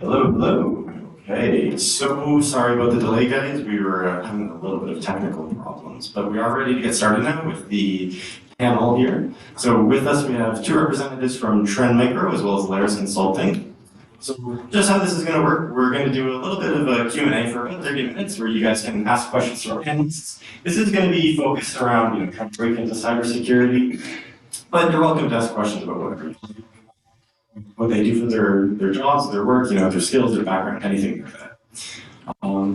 Hello, hello. Okay, so sorry about the delay, guys. We were having a little bit of technical problems, but we are ready to get started now with the panel here. So with us, we have two representatives from Trend Micro as well as Layers Consulting. So just how this is going to work, we're going to do a little bit of a Q&A for about 30 minutes where you guys can ask questions to our panelists. This is going to be focused around, trying to break into cybersecurity, but you're welcome to ask questions about whatever what they do for their jobs, their work, their skills, their background, anything like that.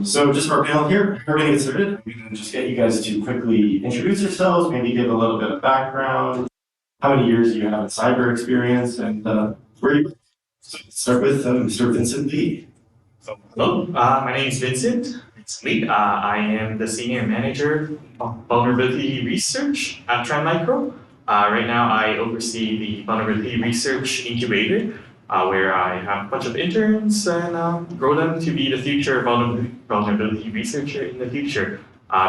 So just for our panel here, we're going to get started. We can just get you guys to quickly introduce yourselves, maybe give a little bit of background, how many years you have in cyber experience, and where you so let's start with Mr. Vincent Lee. Hello, my name is Vincent. It's Lee. I am the Senior Manager of Vulnerability Research at Trend Micro. Right now, I oversee the Vulnerability Research Incubator, where I have a bunch of interns and grow them to be the future vulnerability researcher in the future.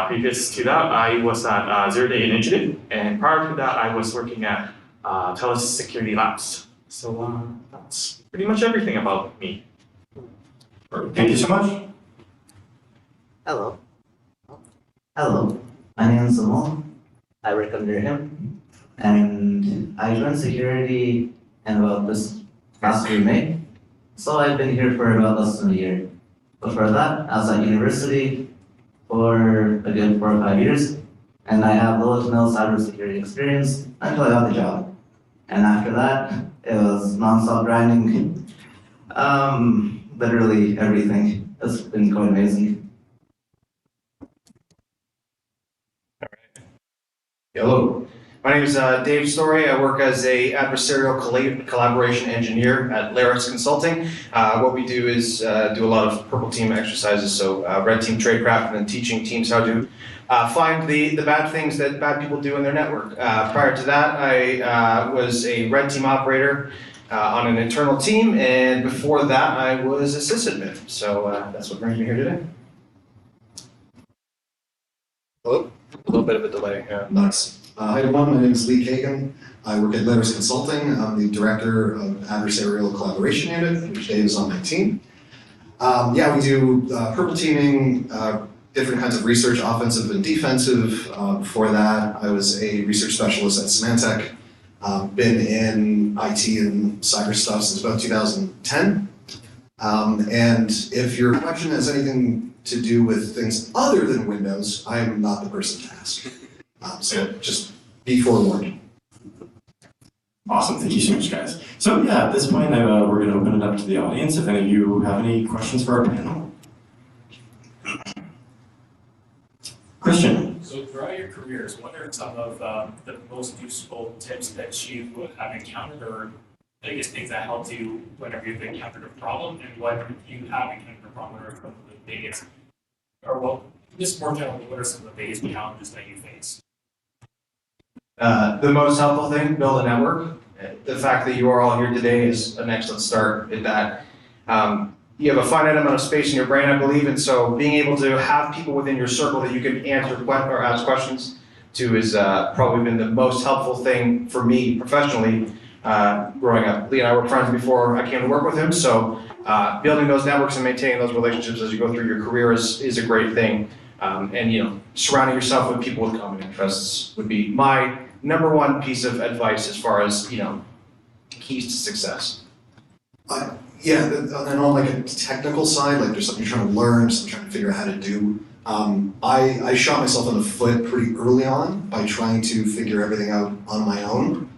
Previous to that, I was at Zero Day Initiative, and prior to that, I was working at Telus Security Labs. So that's pretty much everything about me. Thank you so much. Hello. Hello. My name is Amal. I work under him. And I joined security in about this past year, May. So I've been here for about less than a year. Before that, I was at university for a good 4 or 5 years. And I have little to no cybersecurity experience until I got the job. And after that, it was non-stop grinding. Literally everything. It's been quite amazing. Hello, my name is Dave Story. I work as a adversarial collaboration engineer at ISSessionsCTF2023. Consulting. What we do is do a lot of purple team exercises, so red team tradecraft, and then teaching teams how to find the bad things that bad people do in their network. Prior to that, I was a red team operator on an internal team, and before that, I was a sysadmin. So that's what brings me here today. Hello. A little bit of a delay. Nice. Hi everyone, my name is Lee Kagan. I work at Layers Consulting. I'm the Director of Adversarial Collaboration Unit, which Dave is on my team. We do purple teaming, different kinds of research, offensive and defensive. Before that, I was a research specialist at Symantec. Been in IT and cyber stuff since about 2010. And if your question has anything to do with things other than Windows, I am not the person to ask. So just be forewarned. Awesome, thank you so much, guys. So yeah, at this point, we're going to open it up to the audience. If any of you have any questions for our panel. Christian. So throughout your careers, what are some of the most useful tips that you have encountered, or I guess things that helped you whenever you've encountered a problem, and what you have encountered a problem, what are some of the biggest, or well, just more generally, what are some of the biggest challenges that you face? The most helpful thing, build a network. The fact that you are all here today is an excellent start at that. You have a finite amount of space in your brain, I believe, and so being able to have people within your circle that you can answer or ask questions to is probably been the most helpful thing for me professionally growing up. Lee and I were friends before I came to work with him, so building those networks and maintaining those relationships as you go through your career is a great thing. And surrounding yourself with people with common interests would be my number one piece of advice as far as keys to success. And on like a technical side, like there's something you're trying to learn, something you're trying to figure out how to do. I shot myself in the foot pretty early on by trying to figure everything out on my own.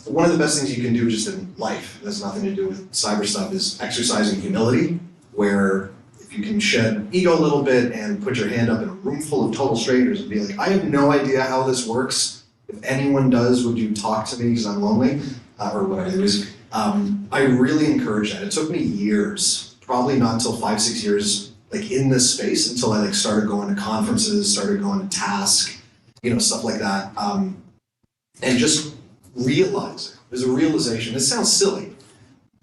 One of the best things you can do just in life, it has nothing to do with cyber stuff, is exercising humility, where if you can shed ego a little bit and put your hand up in a room full of total strangers and be like, I have no idea how this works. If anyone does, would you talk to me because I'm lonely? Or whatever it is. I really encourage that. It took me years, probably not until 5-6 years, like in this space, until I started going to conferences, started going to task, stuff like that. And just realizing, there's a realization, it sounds silly,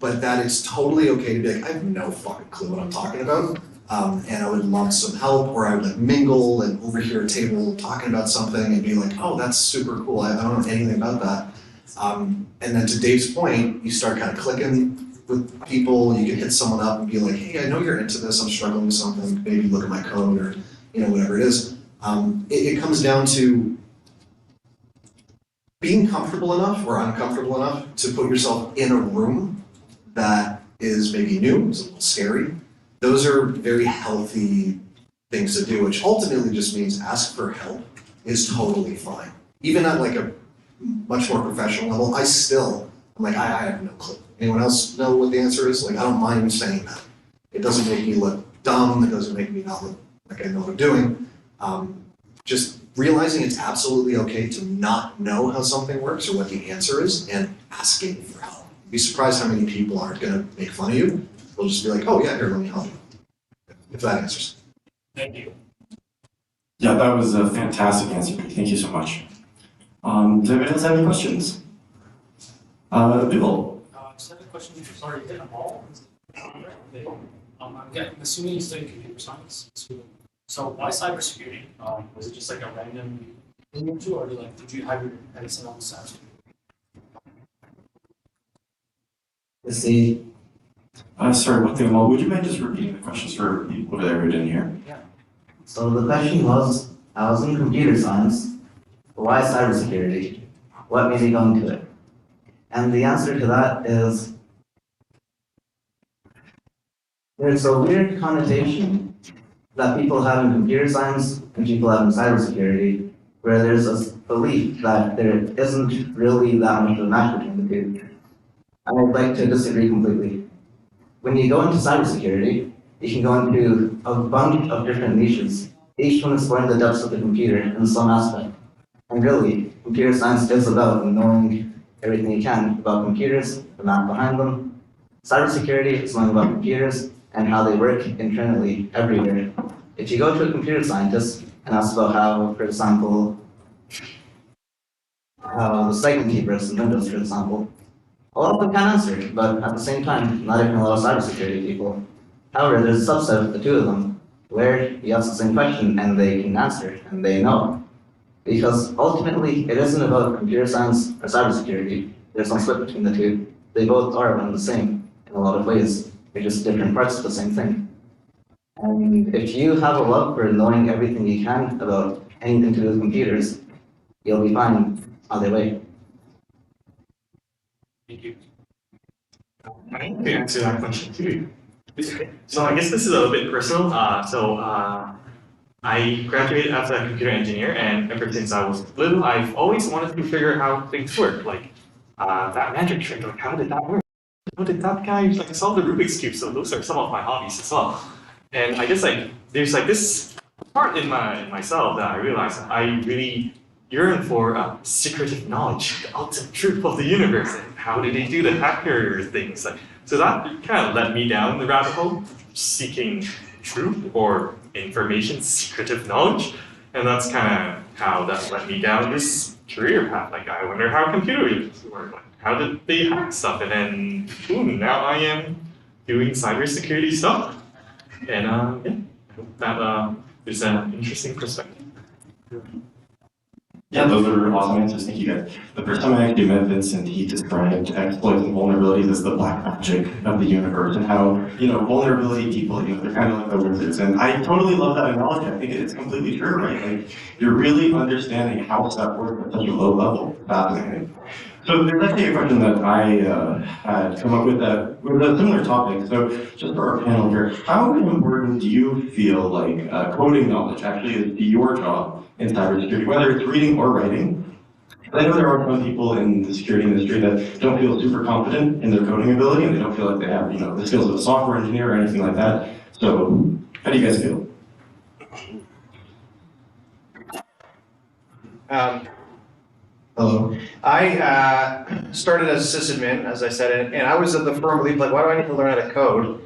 but that it's totally okay to be like, I have no fucking clue what I'm talking about. And I would love some help, or I would mingle and overhear a table talking about something and be like, oh, that's super cool. I don't know anything about that. And then to Dave's point, you start kind of clicking, with people, you can hit someone up and be like, hey, I know you're into this, I'm struggling with something, maybe look at my code or, whatever it is. It comes down to being comfortable enough or uncomfortable enough to put yourself in a room that is maybe new, it's a little scary. Those are very healthy things to do, which ultimately just means ask for help is totally fine. Even at like a much more professional level, I'm like, I have no clue. Anyone else know what the answer is? Like, I don't mind saying that. It doesn't make me look dumb, it doesn't make me not look like I know what I'm doing. Just realizing it's absolutely okay to not know how something works or what the answer is and asking for help. You'd be surprised how many people aren't gonna make fun of you. They'll just be like, oh yeah, here, let me help you. If that answers. Thank you. Yeah, that was a fantastic answer. Thank you so much. Does anybody else have any questions? Bill? Just have a question. Sorry, hit them all. I'm assuming you study computer science. So why cybersecurity? Was it just like a random thing or two, or did you have your head on cybersecurity? You see, Sorry, one thing, would you mind just repeating the questions for people over there who didn't hear? so the question was, I was in computer science, why cybersecurity? What made me go into it? And the answer to that is, there's a weird connotation that people have in computer science and people have in cybersecurity, where there's a belief that there isn't really that much of a match between the two. I would like to disagree completely. When you go into cybersecurity, you can go into a bunch of different niches, each one exploring the depths of the computer in some aspect. And really, computer science is about knowing everything you can about computers, the math behind them. Cybersecurity is learning about computers and how they work internally everywhere. If you go to a computer scientist and ask about how, for example, how the segment key works in Windows, for example, a lot of them can answer, but at the same time, not even a lot of cybersecurity people. However, there's a subset of the two of them where you ask the same question and they can answer and they know. Because ultimately, it isn't about computer science or cybersecurity. There's no split between the two. They both are one and the same in a lot of ways. They're just different parts of the same thing. And if you have a love for knowing everything you can about anything to do with computers, you'll be fine either way. Thank you. I can answer that question too. So I guess this is a little bit personal. I graduated as a computer engineer, and ever since I was little, I've always wanted to figure out how things work. Like that magic trick, like how did that work? How did that guy solve the Rubik's Cube? So those are some of my hobbies as well. And I guess there's this part in myself that I realized I really yearn for secretive knowledge, the ultimate truth of the universe, and how did they do the hacker things? So that kind of led me down the rabbit hole, seeking truth or information, secretive knowledge, and that's kind of how that led me down this career path. I wonder how computers work, how did they hack stuff, and then boom, now I am doing cybersecurity stuff, and I hope that is an interesting perspective. Yeah, those are awesome answers. Thank you guys. The first time I actually met Vincent, he described exploits and vulnerabilities as the black magic of the universe, and how, vulnerability people, they're kind of like the wizards. And I totally love that analogy. I think it's completely true, right? You're really understanding how stuff works at such a low level. Fascinating. So there's actually a question that I had come up with that with a similar topic. So just for our panel here, how important do you feel like coding knowledge actually is to your job in cybersecurity, whether it's reading or writing? I know there are some people in the security industry that don't feel super confident in their coding ability, and they don't feel like they have, the skills of a software engineer or anything like that. So how do you guys feel? Hello. I started as a sysadmin, as I said, and I was of the firm belief, why do I need to learn how to code?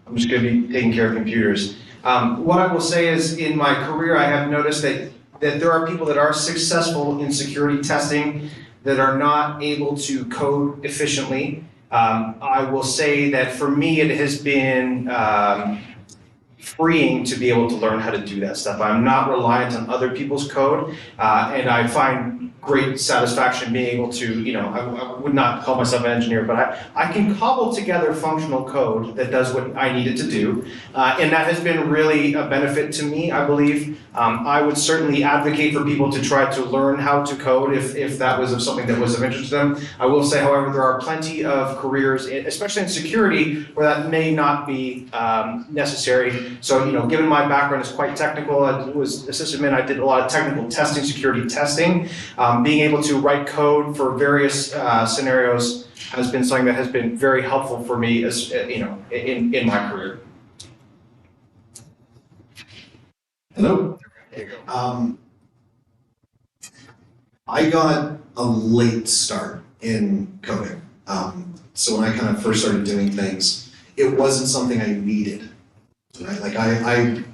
I'm just going to be taking care of computers. What I will say is, in my career, I have noticed that there are people that are successful in security testing that are not able to code efficiently. I will say that for me, it has been freeing to be able to learn how to do that stuff. I'm not reliant on other people's code, and I find great satisfaction being able to, I would not call myself an engineer, but I can cobble together functional code that does what I need it to do, and that has been really a benefit to me, I believe. I would certainly advocate for people to try to learn how to code if that was of something that was of interest to them. I will say, however, there are plenty of careers, especially in security, where that may not be necessary. So, given my background is quite technical, I was a sysadmin, I did a lot of technical testing, security testing. Being able to write code for various scenarios has been something that has been very helpful for me as, in my career. Hello. I got a late start in coding. So when I kind of first started doing things, it wasn't something I needed. Right? Like I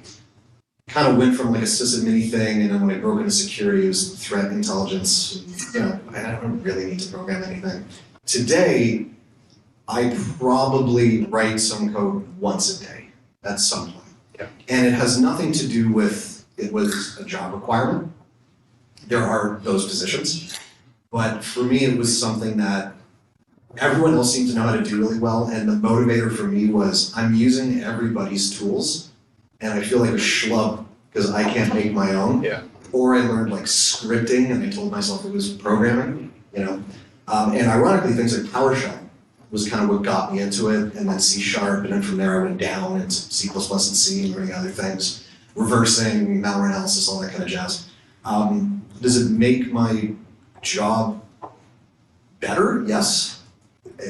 kind of went from like a sysadmin thing, and then when I broke into security, it was threat intelligence. I don't really need to program anything. Today, I probably write some code once a day at some point. Yeah. And it has nothing to do with it was a job requirement. There are those positions. But for me, it was something that everyone else seemed to know how to do really well. And the motivator for me was I'm using everybody's tools, and I feel like a schlub because I can't make my own. Yeah. Or I learned like scripting, and I told myself it was programming, And ironically, things like PowerShell was kind of what got me into it, and then C#, and then from there I went down into C++ and C, and learning other things, reversing, malware analysis, all that kind of jazz. Does it make my job better? Yes.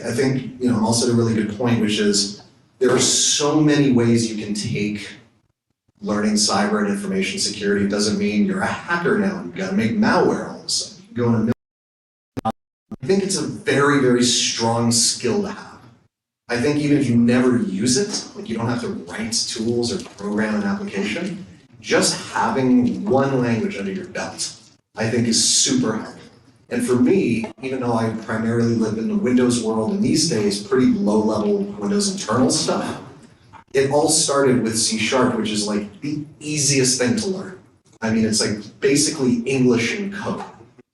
I think, also at a really good point, which is there are so many ways you can take learning cyber and information security. It doesn't mean you're a hacker now. You've got to make malware all of a sudden. You can go in I think it's a very, very strong skill to have. I think even if you never use it, like you don't have to write tools or program an application, just having one language under your belt, I think is super helpful. And for me, even though I primarily live in the Windows world, and these days pretty low-level Windows internal stuff, it all started with C#, which is like the easiest thing to learn. I mean, it's like basically English in code.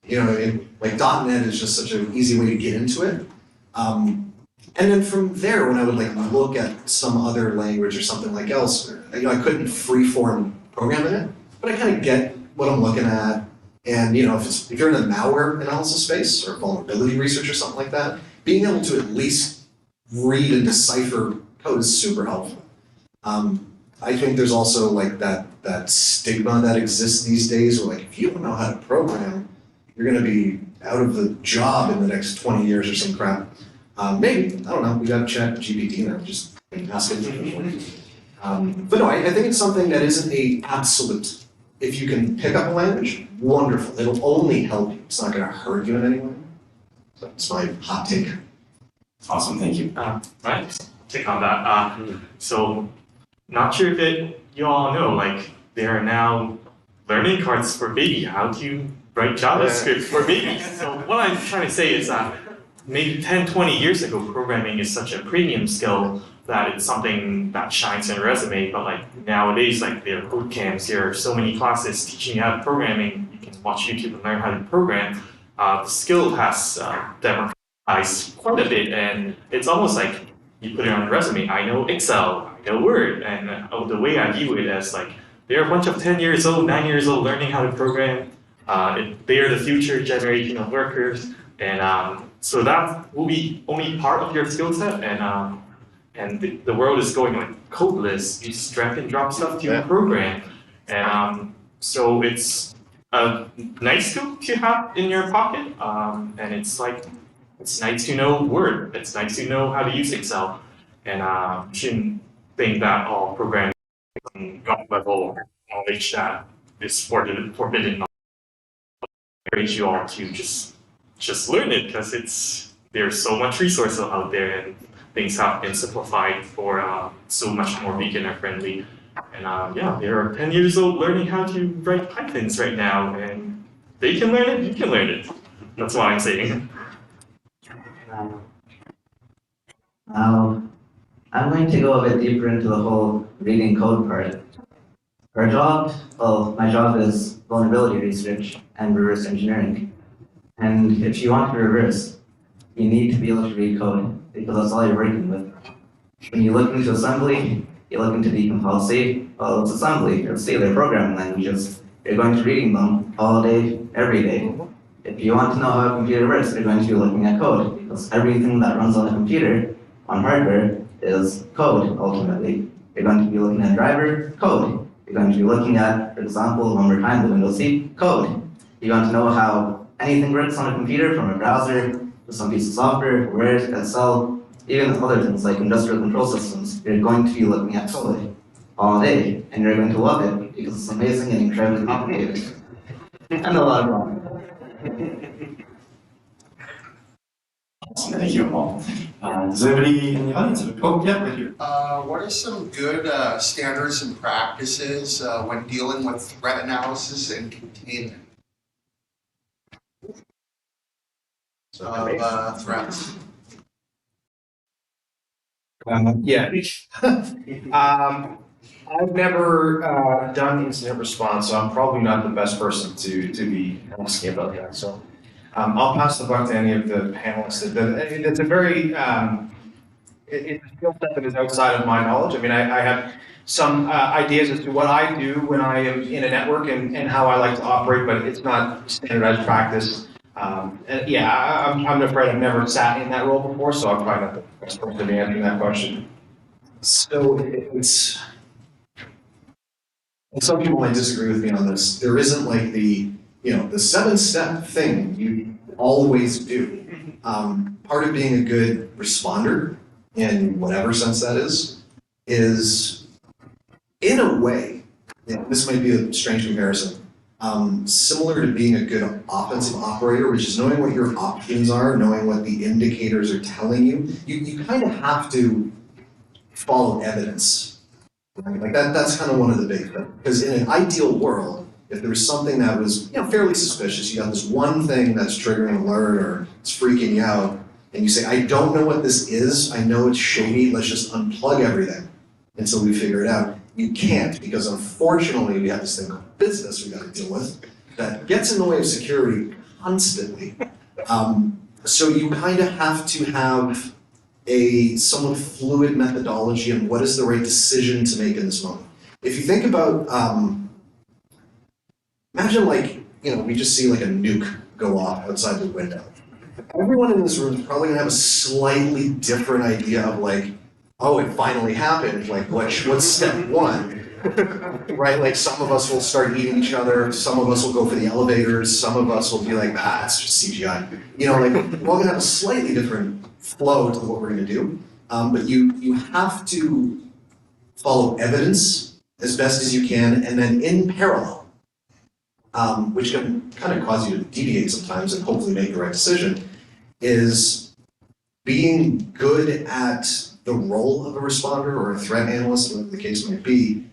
You know what I mean? Like .NET is just such an easy way to get into it. And then from there, when I would like look at some other language or something like else, I couldn't freeform program in it, but I kind of get what I'm looking at. And if you're in the malware analysis space or vulnerability research or something like that, being able to at least read and decipher code is super helpful. I think there's also like that stigma that exists these days where like if you don't know how to program, you're going to be out of the job in the next 20 years or some crap. Maybe, I don't know, we got ChatGPT now, just ask it. But no, I think it's something that isn't a absolute. If you can pick up a language, wonderful. It'll only help you. It's not going to hurt you in any way. So that's my hot take. Awesome, thank you. Right, take on that. So, not sure if you all know, like, there are now learning cards for baby. How do you write JavaScript for babies? So what I'm trying to say is that maybe 10, 20 years ago, programming is such a premium skill that it's something that shines in a resume, but like nowadays, like there are boot camps, there are so many classes teaching you how to programming, you can watch YouTube and learn how to program. The skill has democratized quite a bit, and it's almost like you put it on a resume, I know Excel, I know Word, and the way I view it as like, they're a bunch of 10 years old, 9 years old learning how to program. They are the future generation of workers, and so that will be only part of your skill set, and the world is going like codeless. You just drag and drop stuff to program, and so it's a nice skill to have in your pocket, and it's nice to know Word. It's nice to know how to use Excel, and shouldn't think that all programming gut level knowledge that is forbidden. I encourage you all to just learn it because there's so much resources out there, and things have been simplified for so much more beginner friendly. And there are 10 years old learning how to write Pythons right now, and they can learn it, you can learn it. That's what I'm saying. Now, I'm going to go a bit deeper into the whole reading code part. Our job, well, my job is vulnerability research and reverse engineering. And if you want to reverse, you need to be able to read code because that's all you're working with. When you look into assembly, you look into decompile C, well, it's assembly, it's they're programming languages. You're going to be reading them all day, every day. If you want to know how a computer works, you're going to be looking at code because everything that runs on a computer, on hardware, is code ultimately. You're going to be looking at driver, code. You're going to be looking at, for example, one more time, the Windows C, code. You want to know how anything works on a computer, from a browser to some piece of software, Word, Excel, even other things like industrial control systems. You're going to be looking at code all day, and you're going to love it because it's amazing and incredibly complicated. And a lot of fun. Thank you all. Does anybody in the audience have a quote? Yeah, right here. What are some good standards and practices when dealing with threat analysis and containment of threats? Yeah. I've never done incident response, so I'm probably not the best person to be asking about that. So I'll pass the buck to any of the panelists. It's a very it's a skill set that is outside of my knowledge. I mean, I have some ideas as to what I do when I am in a network and how I like to operate, but it's not standardized practice. And yeah, I'm afraid I've never sat in that role before, so I'm probably not the best person to be answering that question. So it's, and some people might disagree with me on this. There isn't like the 7-step thing you always do. Part of being a good responder, in whatever sense that is in a way, this might be a strange comparison, similar to being a good offensive operator, which is knowing what your options are, knowing what the indicators are telling you. You kind of have to follow evidence. Right? Like that's kind of one of the big things. Because in an ideal world, if there was something that was fairly suspicious, you got this one thing that's triggering an alert or it's freaking you out, and you say, I don't know what this is, I know it's shady, let's just unplug everything until we figure it out. You can't, because unfortunately we have this thing called business we got to deal with that gets in the way of security constantly. So you kind of have to have a somewhat fluid methodology on what is the right decision to make in this moment. If you think about, imagine we just see like a nuke go off outside the window. Everyone in this room is probably gonna have a slightly different idea of like, oh, it finally happened. Like, what's step one? Right? Like, some of us will start eating each other. Some of us will go for the elevators. Some of us will be like, it's just CGI. Like, we're all gonna have a slightly different flow to what we're gonna do. But you have to follow evidence as best as you can, and then in parallel, which can kind of cause you to deviate sometimes and hopefully make the right decision, is being good at the role of a responder or a threat analyst, whatever the case might be,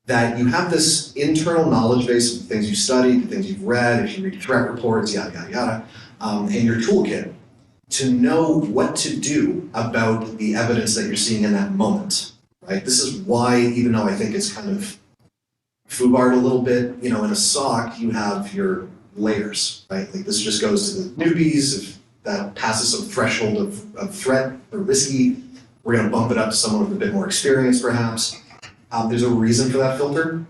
that you have this internal knowledge base of the things you studied, the things you've read, if you read threat reports, yada, yada, yada, and your toolkit to know what to do about the evidence that you're seeing in that moment, right? This is why, even though I think it's kind of foobarred a little bit, in a SOC, you have your layers, right? Like, this just goes to the newbies. If that passes some threshold of threat or risky, we're going to bump it up to someone with a bit more experience, perhaps. There's a reason for that filter,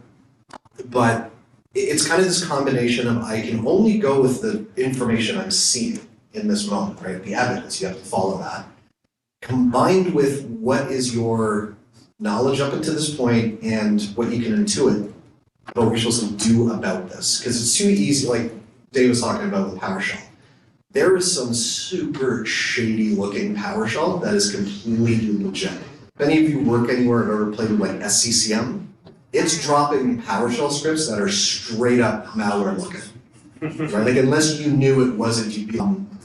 but it's kind of this combination of I can only go with the information I'm seeing in this moment, right? The evidence, you have to follow that. Combined with what is your knowledge up until this point and what you can intuit about what you're supposed to do about this. Because it's too easy, like Dave was talking about with PowerShell. There is some super shady looking PowerShell that is completely legit. If any of you work anywhere and ever played with like SCCM, it's dropping PowerShell scripts that are straight up malware looking. Right? Like, unless you knew it wasn't, you'd be.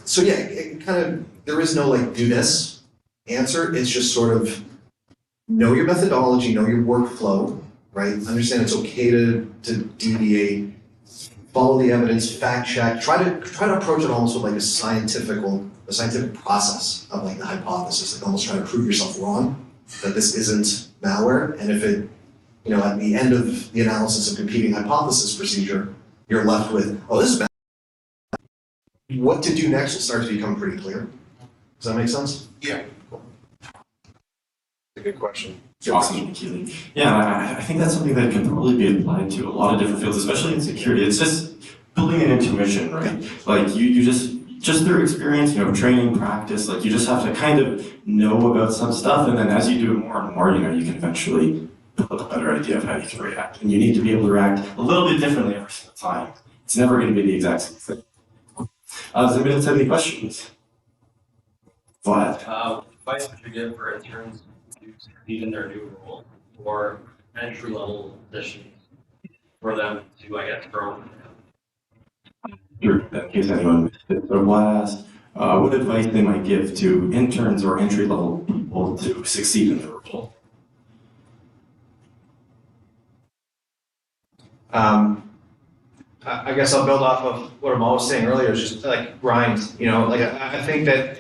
So yeah, it kind of, there is no like do this answer. It's just sort of know your methodology, know your workflow, right? Understand it's okay to deviate. Follow the evidence, fact check, try to approach it almost with like a scientific process of like the hypothesis, like almost try to prove yourself wrong that this isn't malware, and if it, at the end of the analysis of competing hypothesis procedure, you're left with, oh, this is bad. What to do next will start to become pretty clear. Does that make sense? Yeah. A good question. Awesome, Keely. Yeah, I think that's something that can probably be applied to a lot of different fields, especially in security. It's just building an intuition, right? Like you just through experience, training, practice, like you just have to kind of know about some stuff, and then as you do it more and more, you can eventually build a better idea of how you can react. And you need to be able to react a little bit differently every single time. It's never going to be the exact same thing. Does anybody else have any questions? Vlad. Advice would you give for interns to succeed in their new role or entry-level positions for them to, I guess, grow? Sure, in case anyone missed it. So Vlad asked what advice they might give to interns or entry-level people to succeed in their role. I guess I'll build off of what I'm always saying earlier, is just like grind, like I think that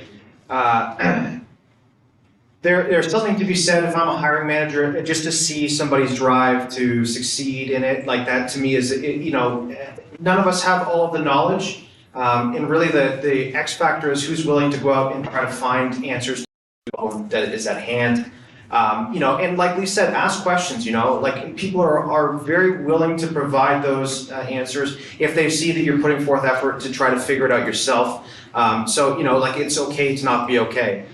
there's something to be said if I'm a hiring manager, just to see somebody's drive to succeed in it, like that to me is, none of us have all of the knowledge, and really the X factor is who's willing to go out and try to find answers that is at hand. And like Lee said, ask questions, like people are very willing to provide those answers if they see that you're putting forth effort to try to figure it out yourself. Like it's okay to not be okay.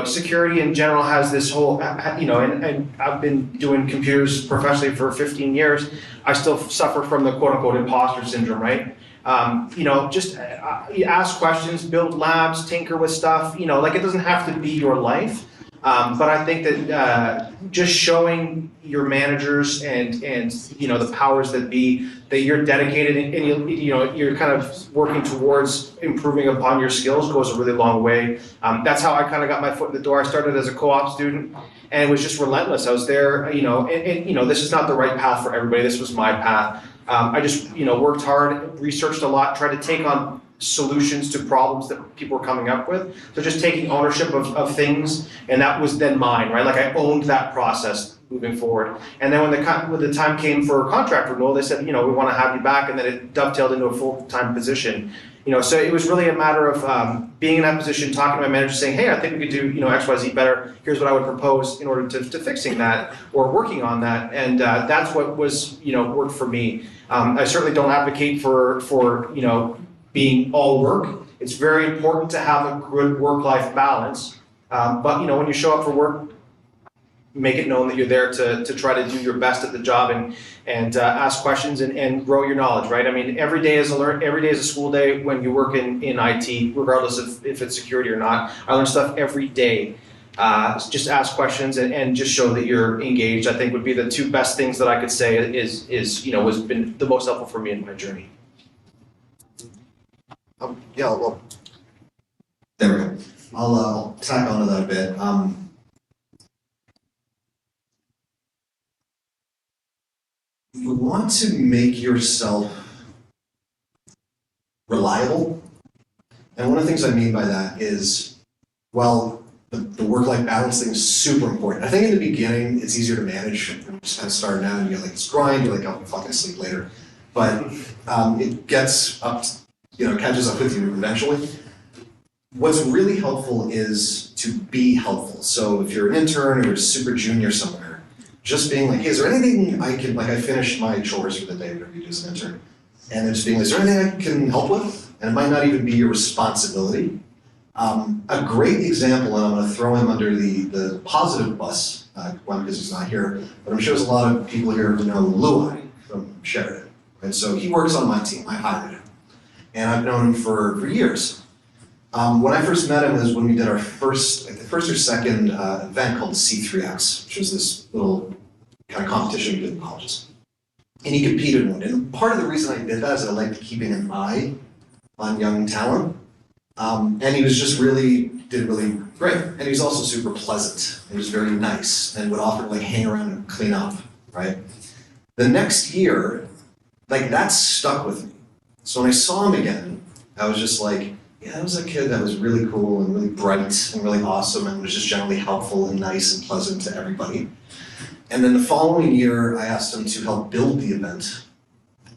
Security in general has this whole, and I've been doing computers professionally for 15 years. I still suffer from the quote unquote imposter syndrome, right? Just ask questions, build labs, tinker with stuff, like it doesn't have to be your life. But I think that just showing your managers and the powers that be that you're dedicated and you're kind of working towards improving upon your skills goes a really long way. That's how I kind of got my foot in the door. I started as a co-op student and it was just relentless. I was there, and this is not the right path for everybody. This was my path. I just worked hard, researched a lot, tried to take on solutions to problems that people were coming up with. So just taking ownership of things, and that was then mine, right? Like I owned that process moving forward. And then when the time came for a contract renewal, they said, we want to have you back, and then it dovetailed into a full-time position. So it was really a matter of being in that position, talking to my manager, saying, hey, I think we could do X, Y, Z better. Here's what I would propose in order to fixing that or working on that. And that's what was worked for me. I certainly don't advocate for being all work. It's very important to have a good work-life balance. But when you show up for work, make it known that you're there to try to do your best at the job and ask questions and grow your knowledge, right? I mean, every day is a school day when you work in IT, regardless of if it's security or not. I learn stuff every day. Just ask questions and just show that you're engaged, I think would be the two best things that I could say is has been the most helpful for me in my journey. Well, there we go. I'll tack onto that a bit. You want to make yourself reliable. And one of the things I mean by that is, the work-life balance thing is super important. I think in the beginning, it's easier to manage. You're just kind of starting out and you get this grind, you're like, oh, fuck, I sleep later. But it gets up, catches up with you eventually. What's really helpful is to be helpful. So if you're an intern or a super junior somewhere, just being like, hey, is there anything I can, I finished my chores for the day, whatever you do as an intern, and then just being like, is there anything I can help with? And it might not even be your responsibility. A great example, and I'm going to throw him under the positive bus, one, because he's not here, but I'm sure there's a lot of people here who know Louis from Sheridan. And so he works on my team. I hired him. And I've known him for years. When I first met him was when we did our first or second event called the C3X, which was this little kind of competition we did in colleges. And he competed in one. And part of the reason I did that is I liked keeping an eye on young talent. And he was just did really great. And he was also super pleasant. He was very nice and would often hang around and clean up, right? The next year, that stuck with me. So when I saw him again, I was just like, yeah, it was a kid that was really cool and really bright and really awesome and was just generally helpful and nice and pleasant to everybody. And then the following year, I asked him to help build the event.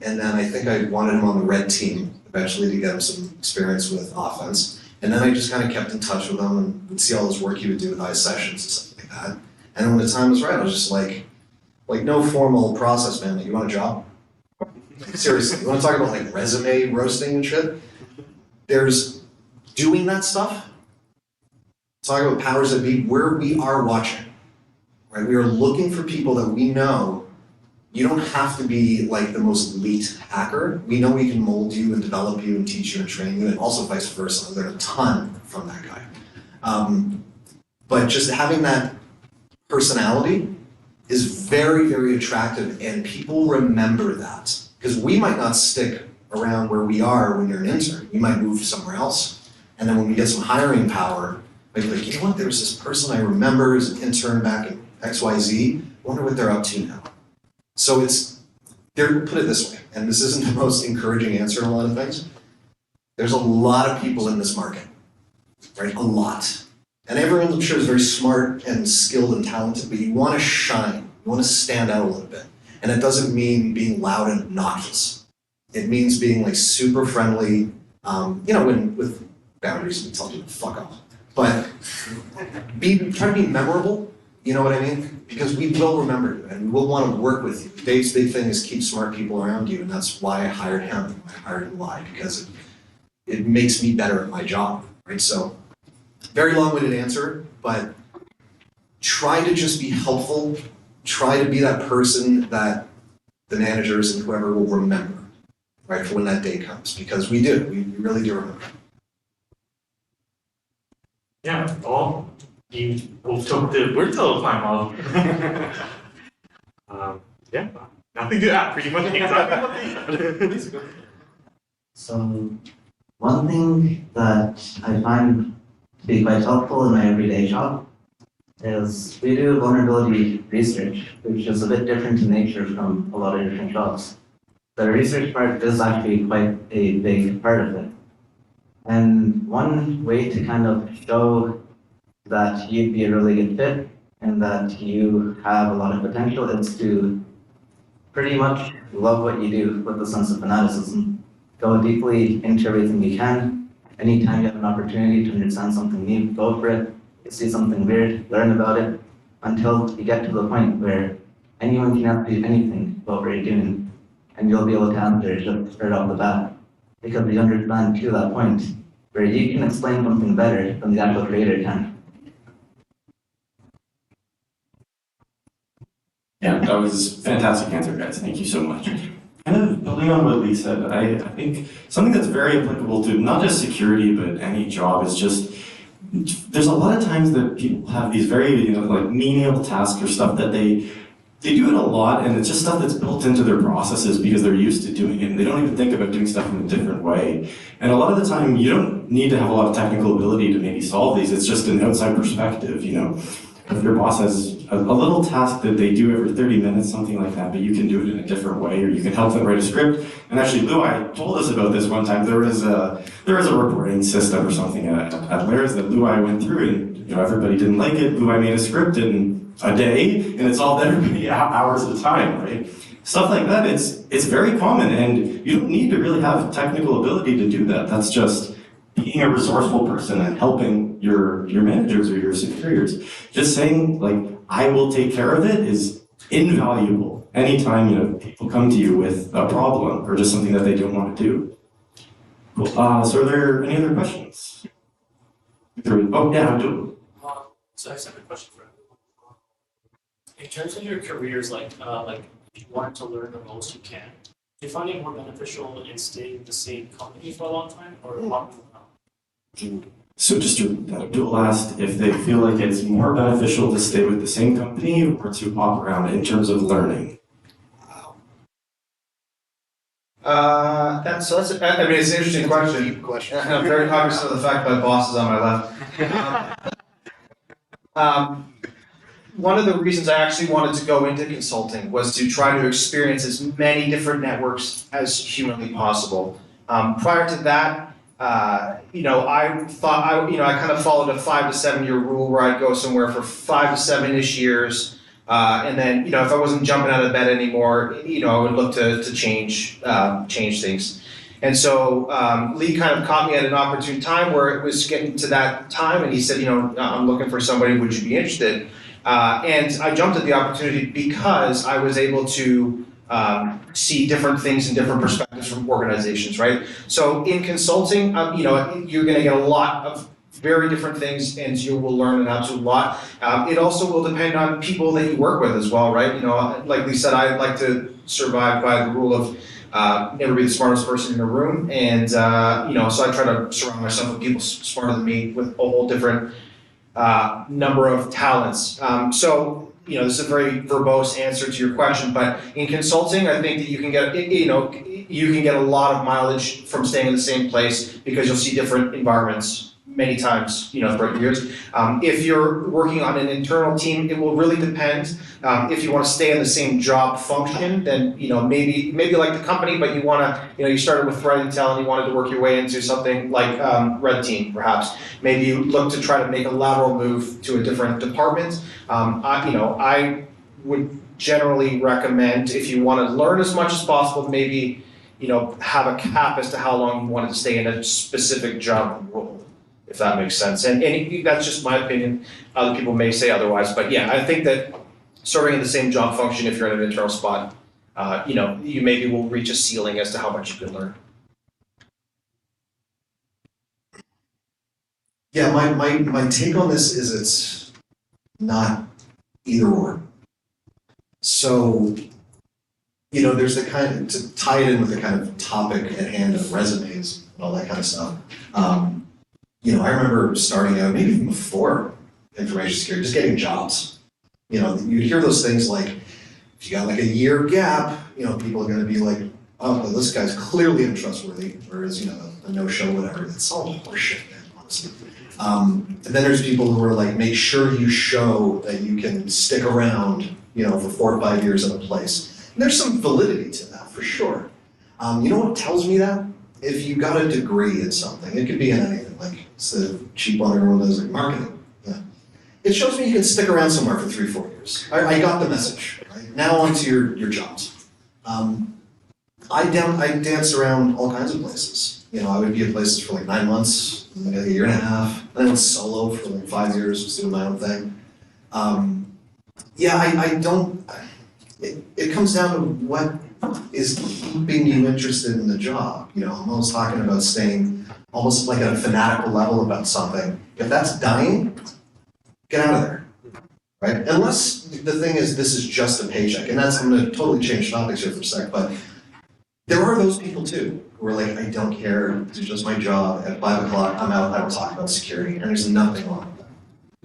And then I think I wanted him on the red team eventually to get him some experience with offense. And then I just kind of kept in touch with him and would see all his work he would do with ISSessions and stuff like that. And then when the time was right, I was just like no formal process, man. Like, you want a job? Seriously, you want to talk about like resume roasting and shit? There's doing that stuff. Talk about powers that be, where we are watching, right? We are looking for people that we know. You don't have to be like the most elite hacker. We know we can mold you and develop you and teach you and train you, and also vice versa. I learned a ton from that guy. But just having that personality is very, very attractive, and people remember that. Because we might not stick around where we are when you're an intern. We might move somewhere else. And then when we get some hiring power, we'd be like, you know what, there was this person I remember as an intern back in XYZ. I wonder what they're up to now. So put it this way, and this isn't the most encouraging answer in a lot of things. There's a lot of people in this market, right? A lot. And everyone, I'm sure, is very smart and skilled and talented, but you want to shine. You want to stand out a little bit. And it doesn't mean being loud and obnoxious. It means being like super friendly, with boundaries, we tell you to fuck off. But try to be memorable, you know what I mean? Because we will remember you and we will want to work with you. Dave's big thing is keep smart people around you, and that's why I hired him. I hired Eli, because it makes me better at my job, right? So, very long-winded answer, but try to just be helpful. Try to be that person that the managers and whoever will remember, right, for when that day comes, because we do. We really do remember. Yeah, well, you both took the words out of my mouth. Yeah, nothing to add, pretty much exactly what they said. So, one thing that I find to be quite helpful in my everyday job is we do vulnerability research, which is a bit different in nature from a lot of different jobs. The research part is actually quite a big part of it. And one way to kind of show that you'd be a really good fit and that you have a lot of potential is to pretty much love what you do with a sense of fanaticism. Go deeply into everything you can. Anytime you have an opportunity to understand something new, go for it. You see something weird, learn about it, until you get to the point where anyone can ask you anything about what you're doing, and you'll be able to answer it just right off the bat. Because you understand to that point where you can explain something better than the actual creator can. Yeah, that was a fantastic answer, guys. Thank you so much. Kind of building on what Lee said, I think something that's very applicable to not just security, but any job is just, there's a lot of times that people have these very, like menial tasks or stuff that they do it a lot, and it's just stuff that's built into their processes because they're used to doing it, and they don't even think about doing stuff in a different way. And a lot of the time, you don't need to have a lot of technical ability to maybe solve these. It's just an outside perspective, If your boss has a little task that they do every 30 minutes, something like that, but you can do it in a different way, or you can help them write a script. And actually, Luai told us about this one time. There was a reporting system or something at Lair's that Luai went through, and everybody didn't like it. Luai made a script in a day, and it solved everybody hours at a time, right? Stuff like that, it's very common, and you don't need to really have technical ability to do that. That's just being a resourceful person and helping your managers or your superiors. Just saying, like, I will take care of it is invaluable. Anytime, people come to you with a problem or just something that they don't want to do. Cool. So are there any other questions? Oh, yeah, Abdul. So I just have a question for you. In terms of your careers, like if you want to learn the most you can, do you find it more beneficial in staying in the same company for a long time or hopping around? So just to Abdul asked if they feel like it's more beneficial to stay with the same company or to hop around in terms of learning. It's an interesting question. And I'm very cognizant of the fact my boss is on my left. One of the reasons I actually wanted to go into consulting was to try to experience as many different networks as humanly possible. Prior to that, I thought I kind of followed a 5 to 7 year rule where I'd go somewhere for 5 to 7-ish years, and then if I wasn't jumping out of bed anymore, I would look to change things. And so Lee kind of caught me at an opportune time where it was getting to that time, and he said, I'm looking for somebody. Would you be interested? And I jumped at the opportunity because I was able to see different things and different perspectives from organizations, right? So in consulting, you're going to get a lot of very different things, and you will learn an absolute lot. It also will depend on people that you work with as well, right? Like Lee said, I like to survive by the rule of never be the smartest person in a room, and so I try to surround myself with people smarter than me with a whole different number of talents. So this is a very verbose answer to your question, but in consulting, I think that you can get a lot of mileage from staying in the same place because you'll see different environments many times, throughout your years. If you're working on an internal team, it will really depend. If you want to stay in the same job function, then maybe you like the company, but you want to, you started with threat intel and you wanted to work your way into something like red team, perhaps. Maybe you look to try to make a lateral move to a different department. I would generally recommend, if you want to learn as much as possible, maybe have a cap as to how long you wanted to stay in a specific job role, if that makes sense. And that's just my opinion. Other people may say otherwise, but yeah, I think that serving in the same job function, if you're in an internal spot, you maybe will reach a ceiling as to how much you can learn. Yeah, my take on this is it's not either or. So, there's the kind of, to tie it in with the kind of topic at hand of resumes and all that kind of stuff. I remember starting out, maybe even before information security, just getting jobs. You'd hear those things like, if you got like a year gap, people are going to be like, oh, well, this guy's clearly untrustworthy, whereas, a no-show, whatever. It's all horseshit, man, honestly. And then there's people who are like, make sure you show that you can stick around, for 4 or 5 years in a place. And there's some validity to that, for sure. You know what tells me that? If you got a degree in something, it could be in anything, like it's the cheap one everyone does, like marketing. Yeah. It shows me you can stick around somewhere for 3 or 4 years. I got the message. Right? Now on to your jobs. I danced around all kinds of places. I would be at places for like 9 months, like a year and a half. Then I went solo for like 5 years, was doing my own thing. It comes down to what is keeping you interested in the job. I'm almost talking about staying almost like at a fanatical level about something. If that's dying, get out of there, right? Unless the thing is this is just a paycheck, and I'm going to totally change topics here for a sec, but there are those people too who are like, I don't care, it's just my job. At 5 o'clock, I'm out, I will talk about security, and there's nothing wrong with that.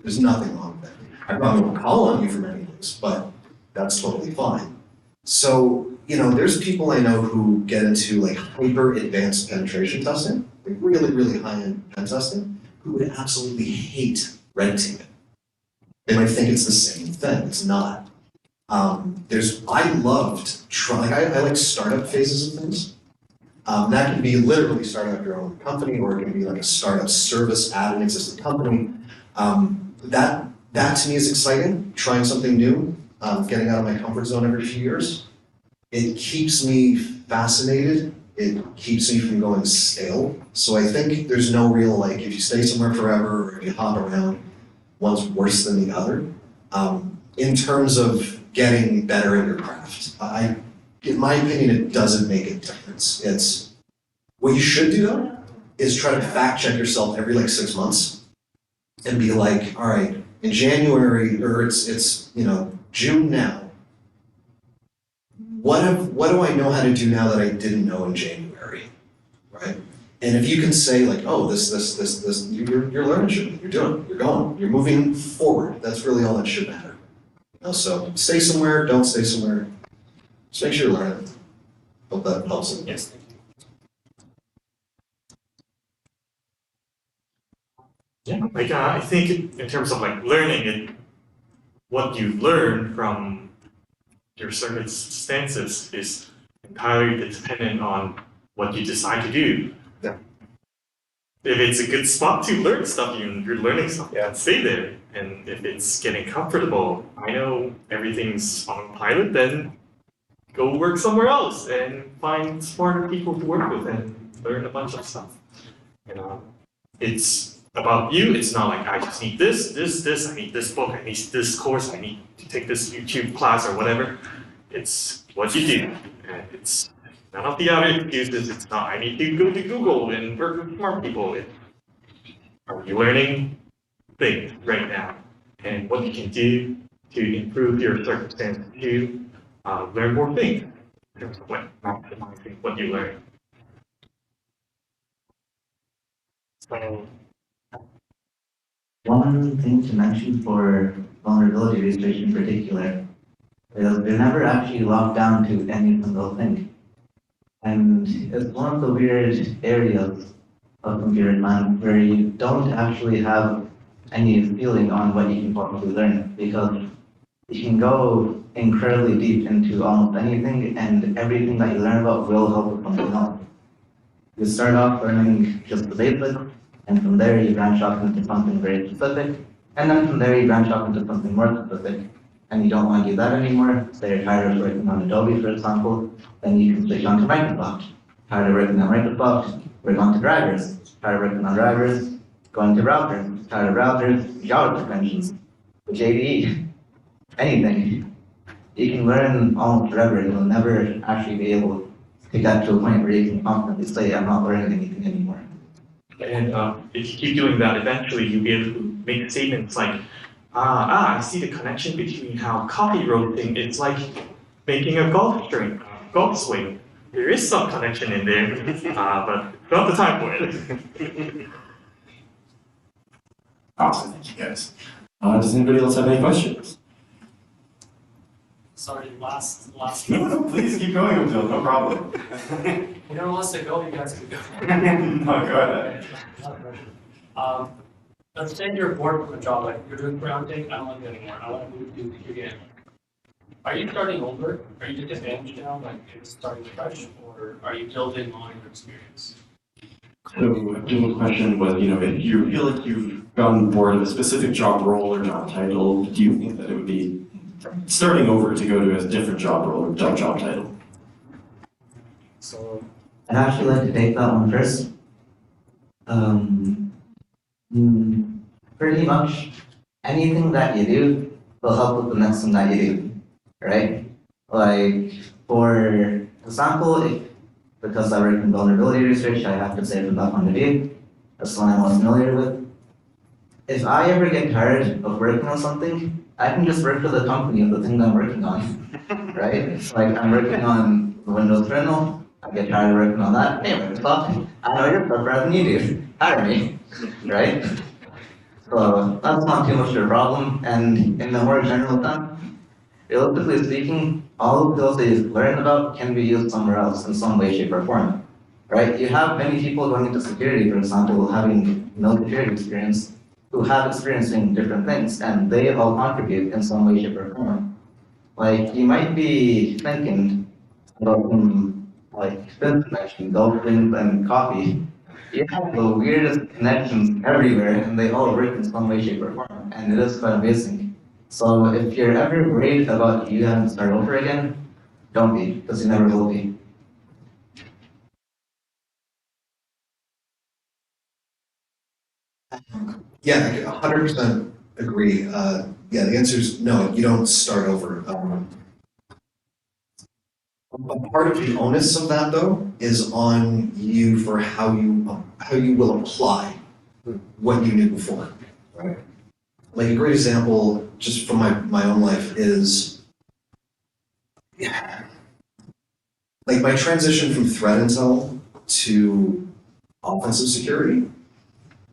There's nothing wrong with that. I probably won't call on you for many things, but that's totally fine. So, there's people I know who get into like hyper advanced penetration testing, like really, really high-end pen testing, who would absolutely hate red teaming. They might think it's the same thing. It's not. I loved trying, I like startup phases of things. That can be literally starting up your own company, or it can be like a startup service at an existing company. That to me is exciting, trying something new, getting out of my comfort zone every few years. It keeps me fascinated. It keeps me from going stale. So I think there's no real, like, if you stay somewhere forever or if you hop around, one's worse than the other. In terms of getting better at your craft, in my opinion, it doesn't make a difference. What you should do though, is try to fact check yourself every like 6 months and be like, all right, in January, or it's June now, what do I know how to do now that I didn't know in January, right? And if you can say like, oh, this, you're learning shit, you're going, you're moving forward. That's really all that should matter. So stay somewhere, don't stay somewhere. Just make sure you're learning. Hope that helps. Yes. Yeah, I think in terms of like learning it, what you learn from your circumstances is entirely dependent on what you decide to do. Yeah. if it's a good spot to learn stuff, you're learning stuff, stay there. And if it's getting comfortable, I know everything's on pilot, then go work somewhere else and find smarter people to work with and learn a bunch of stuff. You know, it's about you. It's not like I just need this, I need this book, I need this course, I need to take this YouTube class or whatever. It's what you do, and it's none of the other excuses. It's not I need to go to Google and work with smart people. Are you learning things right now, and what you can do to improve your circumstance to learn more things in terms of what maximizing what you learn. So one thing to mention for vulnerability research in particular is they're never actually locked down to any single thing. And it's one of the weird areas of computer science where you don't actually have any feeling on what you can possibly learn, because you can go incredibly deep into almost anything, and everything that you learn about will help with something else. You start off learning just the basics, and from there you branch off into something very specific, and then from there you branch off into something more specific, and you don't want to do that anymore. So you're tired of working on Adobe, for example, then you can switch on to Microsoft. Tired of working on Microsoft, work on to drivers. Tired of working on drivers, going to routers. Tired of routers, Java extensions, JDE, anything. You can learn almost forever. You'll never actually be able to get to a point where you can confidently say, I'm not learning anything anymore. And if you keep doing that, eventually you'll be able to make statements like, I see the connection between how coffee roasting is like making a golf swing. There is some connection in there, but not the time for it. Awesome, thank you guys. Does anybody else have any questions? Sorry, last. No, please keep going, Abdul, no problem. Whoever wants to go, you guys can go. No, go ahead. Let's say you're bored from a job, like you're doing grounding, I don't like it anymore, I want to move to computer game. Are you starting over? Are you just advantage now, like it's starting fresh, or are you building on your experience? So Abdul's question was, if you feel like you've gotten bored of a specific job role or job title, do you think that it would be starting over to go to a different job role or job title? So I'd actually like to take that one first. Pretty much anything that you do will help with the next thing that you do, right? Like, for example, because I work in vulnerability research, I have to say from that point of view, that's the one I'm most familiar with. If I ever get tired of working on something, I can just work for the company of the thing that I'm working on, right? Like, I'm working on the Windows kernel, I get tired of working on that. Hey, Microsoft, I know your stuff better than you do. Hire me, right? So that's not too much of a problem. And in the more general sense, realistically speaking, all of those that you learn about can be used somewhere else in some way, shape, or form, right? You have many people going into security, for example, having no security experience, who have experience in different things, and they all contribute in some way, shape, or form. Like, you might be thinking about like Vince mentioned, dolphins and coffee. You have the weirdest connections everywhere, and they all work in some way, shape, or form, and it is quite amazing. So if you're ever worried about you having to start over again, don't be, because you never will be. Yeah, I 100% agree. Yeah, the answer is no, you don't start over. Part of the onus of that, though, is on you for how you will apply what you knew before. Right? Like a great example, just from my own life, is like my transition from threat intel to offensive security.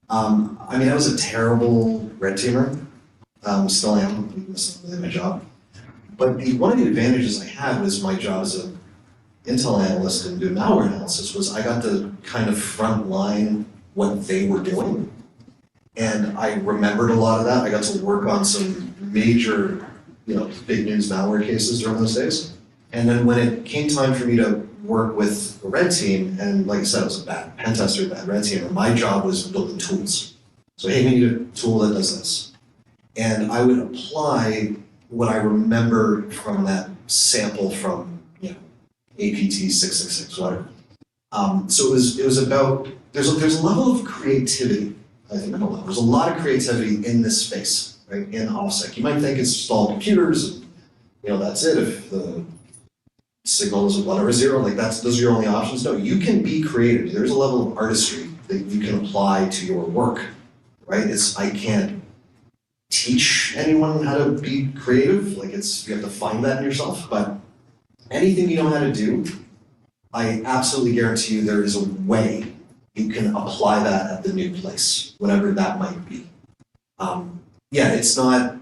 I mean, I was a terrible red teamer. Still am. That's not really my job. But one of the advantages I had was my job as an intel analyst and do malware analysis was I got to kind of front line what they were doing. And I remembered a lot of that. I got to work on some major, big news malware cases during those days. And then when it came time for me to work with the red team, and like I said, I was a bad pen tester, bad red team, and my job was building tools. So hey, we need a tool that does this. And I would apply what I remember from that sample from, you know, APT 666, whatever. So it was about, there's a level of creativity, I think, there's a lot of creativity in this space, right, in OffSec. You might think it's just all computers, and, you know, that's it. If the signal is whatever zero, like those are your only options. No, you can be creative. There's a level of artistry that you can apply to your work, right? I can't teach anyone how to be creative. Like you have to find that in yourself, but anything you know how to do, I absolutely guarantee you there is a way you can apply that at the new place, whatever that might be. Yeah, it's not,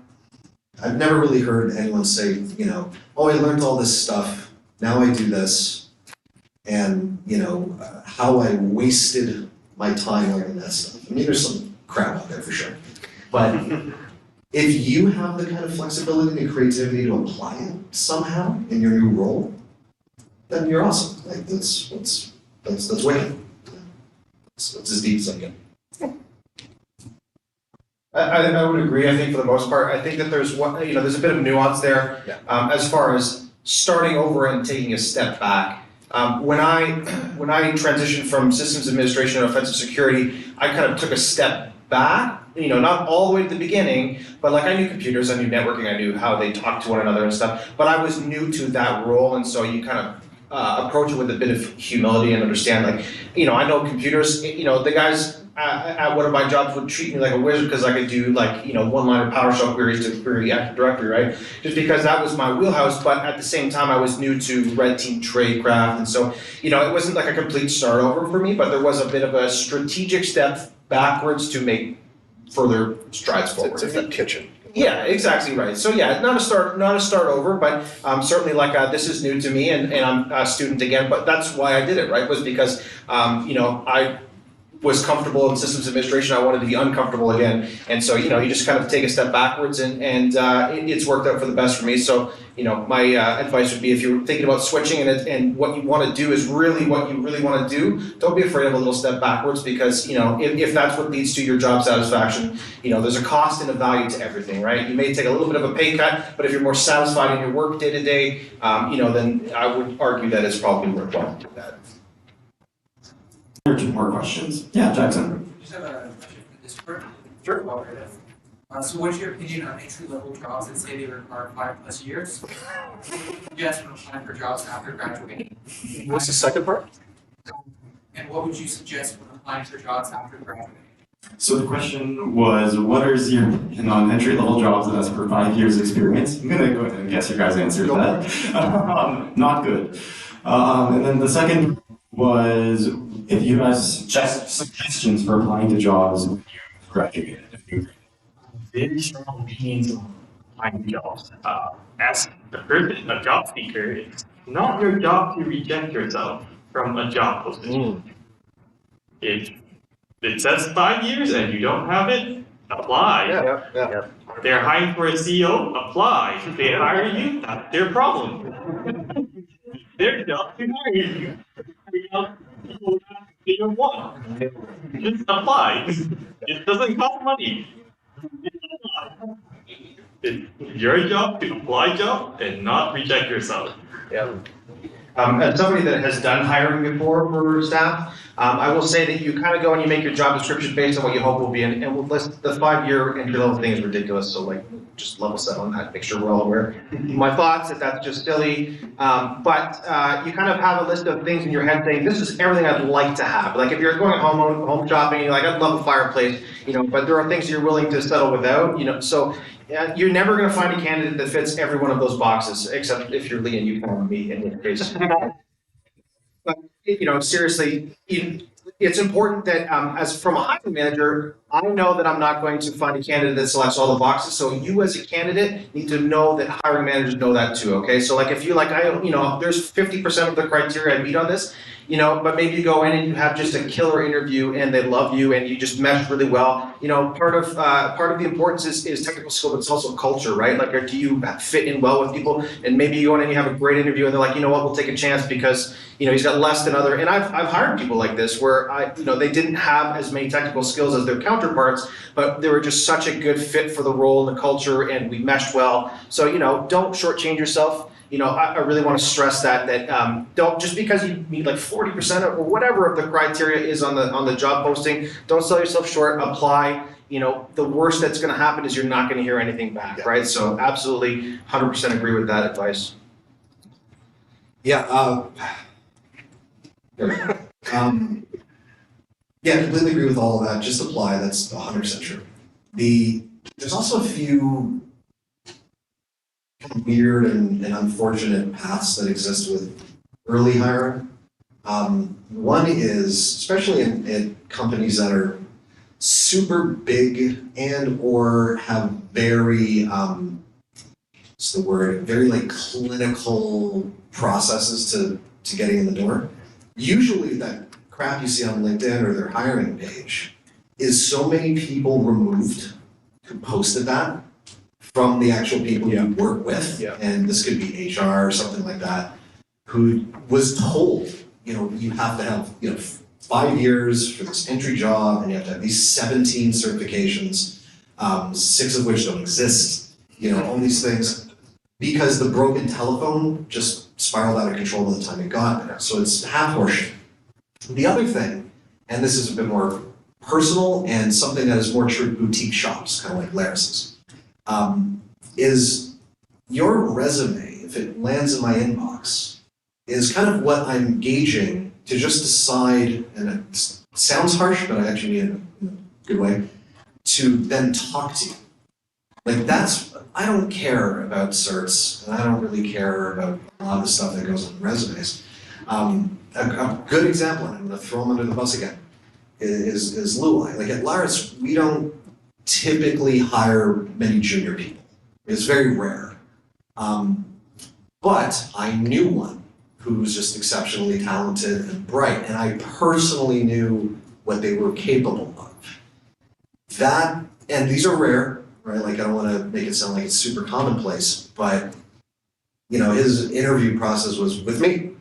I've never really heard anyone say, you know, oh, I learned all this stuff, now I do this, and, you know, how I wasted my time learning that stuff. I mean, there's some crap out there for sure. But if you have the kind of flexibility and creativity to apply it somehow in your new role, then you're awesome. Like that's wicked. That's as deep as I get. I would agree. I think for the most part, I think that there's there's a bit of nuance there. Yeah. As far as starting over and taking a step back. When I transitioned from systems administration and offensive security, I kind of took a step back. You know, not all the way to the beginning, but like I knew computers, I knew networking, I knew how they talk to one another and stuff. But I was new to that role, and so you kind of approach it with a bit of humility and understand, like, you know, I know computers, you know, the guys at one of my jobs would treat me like a wizard because I could do, like, you know, one-liner PowerShell queries to query Active Directory, right? Just because that was my wheelhouse, but at the same time I was new to red team tradecraft, and so, you know, it wasn't like a complete start over for me, but there was a bit of a strategic step backwards to make further strides forward. It's a kitchen. Yeah, exactly right. So yeah, not a start over, but certainly like this is new to me, and I'm a student again. But that's why I did it, right? Was because you know, I was comfortable in systems administration. I wanted to be uncomfortable again, and so, you know, you just kind of take a step backwards, and it's worked out for the best for me. So, you know, my advice would be, if you're thinking about switching and what you want to do is really what you really want to do, don't be afraid of a little step backwards, because, you know, if that's what leads to your job satisfaction, you know, there's a cost and a value to everything, right? You may take a little bit of a pay cut, but if you're more satisfied in your work day to day, you know, then I would argue that it's probably worthwhile to do that. Two more questions. Yeah, Jackson. I just have a question for this group. Sure. So what's your opinion on entry-level jobs that say they require 5+ years? Yes, when applying for jobs after graduating. What's the second part? And what would you suggest when applying for jobs after graduating? So the question was, what is your opinion on entry-level jobs that ask for 5 years experience? I'm gonna go ahead and guess your guys answered that. Not good. And then the second was, if you guys suggest suggestions for applying to jobs when you graduated. Very strong opinions on finding jobs. As a job seeker, it's not your job to reject yourself from a job position. If it says 5 years and you don't have it, apply. Yeah. They're hiring for a CEO, apply. If they hire you, that's their problem. Their job to hire you. They don't want. Just apply. It doesn't cost money. It's your job to apply job and not reject yourself. Yeah. As somebody that has done hiring before for staff, I will say that you kind of go and you make your job description based on what you hope will be, and the 5-year entry level thing is ridiculous. So, like, just level set on that, make sure we're all aware. My thoughts, that that's just silly, but you kind of have a list of things in your head saying, this is everything I'd like to have. Like, if you're going home shopping, you're like, I'd love a fireplace, you know, but there are things you're willing to settle without, you know, so you're never going to find a candidate that fits every one of those boxes, except if you're Lee and you found me in this case. But, you know, seriously, it's important that as from a hiring manager, I know that I'm not going to find a candidate that selects all the boxes. So you as a candidate need to know that hiring managers know that too. Okay, so like if you there's 50% of the criteria I meet on this. but maybe you go in and you have just a killer interview and they love you and you just mesh really well. Part of the importance is technical skill, but it's also culture, right? Like, do you fit in well with people? And maybe you go in and you have a great interview and they're like, you know what, we'll take a chance because, he's got less than other, and I've hired people like this where they didn't have as many technical skills as their counterparts, but they were just such a good fit for the role and the culture, and we meshed well. So, don't shortchange yourself. I really want to stress that don't, just because you meet like 40% or whatever of the criteria is on the job posting, don't sell yourself short, apply. The worst that's going to happen is you're not going to hear anything back, right? So absolutely 100% agree with that advice. Yeah, yeah, completely agree with all of that. Just apply, that's 100% true. There's also a few weird and unfortunate paths that exist with early hiring. One is, especially in companies that are super big and or have very, what's the word, very like clinical processes to getting in the door. Usually that crap you see on LinkedIn or their hiring page is so many people removed who posted that from the actual people you work with, and this could be HR or something like that, who was told, you have to have, 5 years for this entry job, and you have to have these 17 certifications, 6 of which don't exist, all these things, because the broken telephone just spiraled out of control by the time it got there. So it's half horseshit. The other thing, and this is a bit more personal and something that is more true at boutique shops, kind of like Laris's, is your resume, if it lands in my inbox, is kind of what I'm gauging to just decide, and it sounds harsh, but I actually mean it in a good way, to then talk to you. Like I don't care about certs, and I don't really care about a lot of the stuff that goes on resumes. A good example, and I'm gonna throw them under the bus again, is Luai. Like at Laris, we don't typically hire many junior people. It's very rare. But I knew one who was just exceptionally talented and bright, and I personally knew what they were capable of. That, and these are rare, right? Like I don't want to make it sound like it's super commonplace, but his interview process was with me,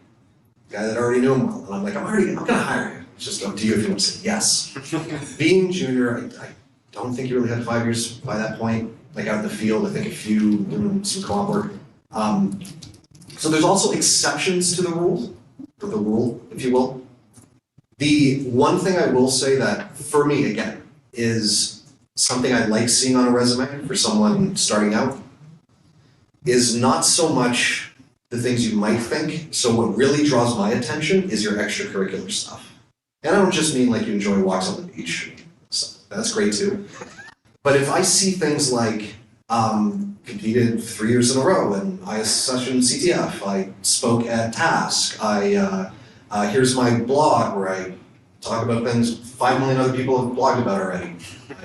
a guy that already knew him well, and I'm like, I'm gonna hire you. It's just up to you if you want to say yes. Being junior, I don't think you really had 5 years by that point, like out in the field. I think a few doing some co-op work. So there's also exceptions to the rule, if you will. The one thing I will say that, for me, again, is something I like seeing on a resume for someone starting out, is not so much the things you might think. So what really draws my attention is your extracurricular stuff. And I don't just mean like you enjoy walks on the beach. That's great too. But if I see things like, competed 3 years in a row in ISSessionsCTF, I spoke at Task, here's my blog where I talk about things 5 million other people have blogged about already.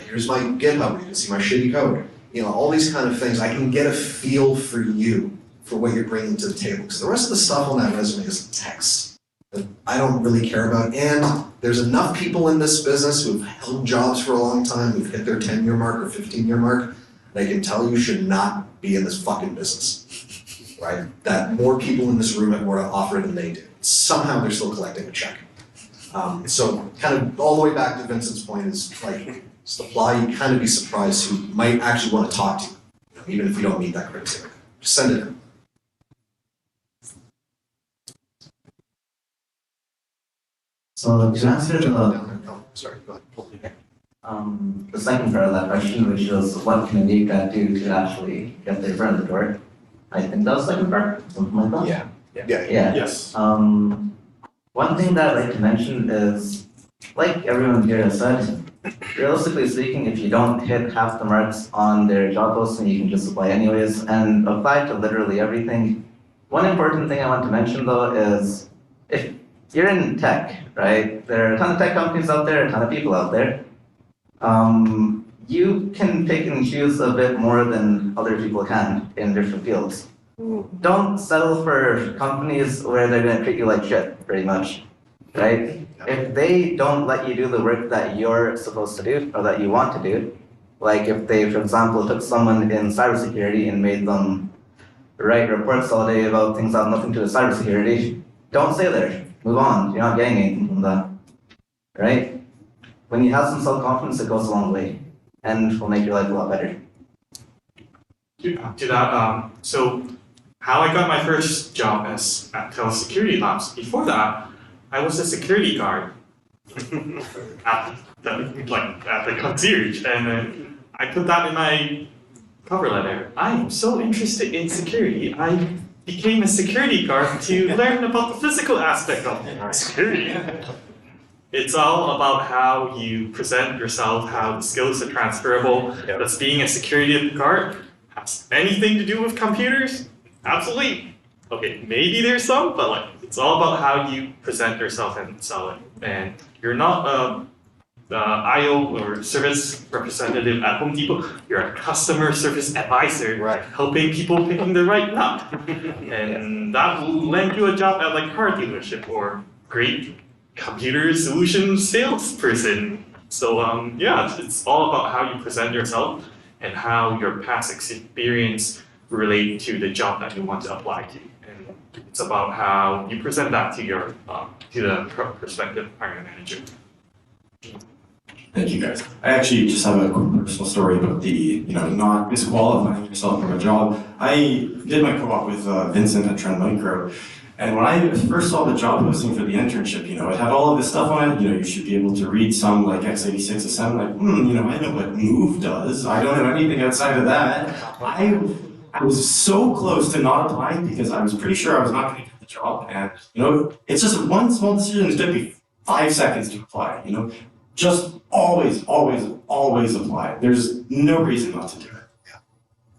Here's my GitHub where you can see my shitty code. All these kind of things, I can get a feel for you, for what you're bringing to the table. Because the rest of the stuff on that resume is text that I don't really care about. And there's enough people in this business who've held jobs for a long time, who've hit their 10-year mark or 15-year mark, they can tell you should not be in this fucking business, right? That more people in this room have more to offer than they do. Somehow they're still collecting a check. So kind of all the way back to Vincent's point is like, just apply, you kind of be surprised who might actually want to talk to you, even if you don't meet that criteria. Just send it in. So to answer Sorry, go ahead. the second part of that question, which was what can a new grad do to actually get their foot in the door? I think that was the second part, something like that. Yeah. Yes. One thing that I'd like to mention is, like everyone here has said, realistically speaking, if you don't hit half the marks on their job posting, you can just apply anyways and apply to literally everything. One important thing I want to mention though is, if you're in tech, right? There are a ton of tech companies out there, a ton of people out there. You can pick and choose a bit more than other people can in different fields. Don't settle for companies where they're going to treat you like shit, pretty much. right? If they don't let you do the work that you're supposed to do or that you want to do, like if they, for example, took someone in cybersecurity and made them write reports all day about things that have nothing to do with cybersecurity, don't stay there. Move on. You're not getting anything from that, right? When you have some self-confidence, it goes a long way and will make your life a lot better. To that, so how I got my first job as at Telesecurity Labs. Before that, I was a security guard at the concierge, and I put that in my cover letter. I am so interested in security. I became a security guard to learn about the physical aspect of security. It's all about how you present yourself, how the skills are transferable. Does being a security guard has anything to do with computers? Absolutely. Okay, maybe there's some, but like it's all about how you present yourself and sell it. And you're not a IO or service representative at Home Depot. You're a customer service advisor, helping people picking the right nut. And that will land you a job at like car dealership or great computer solutions salesperson. So yeah, it's all about how you present yourself and how your past experience relate to the job that you want to apply to. And it's about how you present that to your to the prospective hiring manager. Thank you guys. I actually just have a quick personal story about the, not disqualifying yourself from a job. I did my co-op with Vincent at Trend Micro. And when I first saw the job posting for the internship, it had all of this stuff on it. You should be able to read some like x86 assembly. Like, I know what Move does. I don't know anything outside of that. I was so close to not applying because I was pretty sure I was not going to get the job. And, it's just one small decision. It took me 5 seconds to apply, Just always, always, always apply. There's no reason not to do it. Yeah.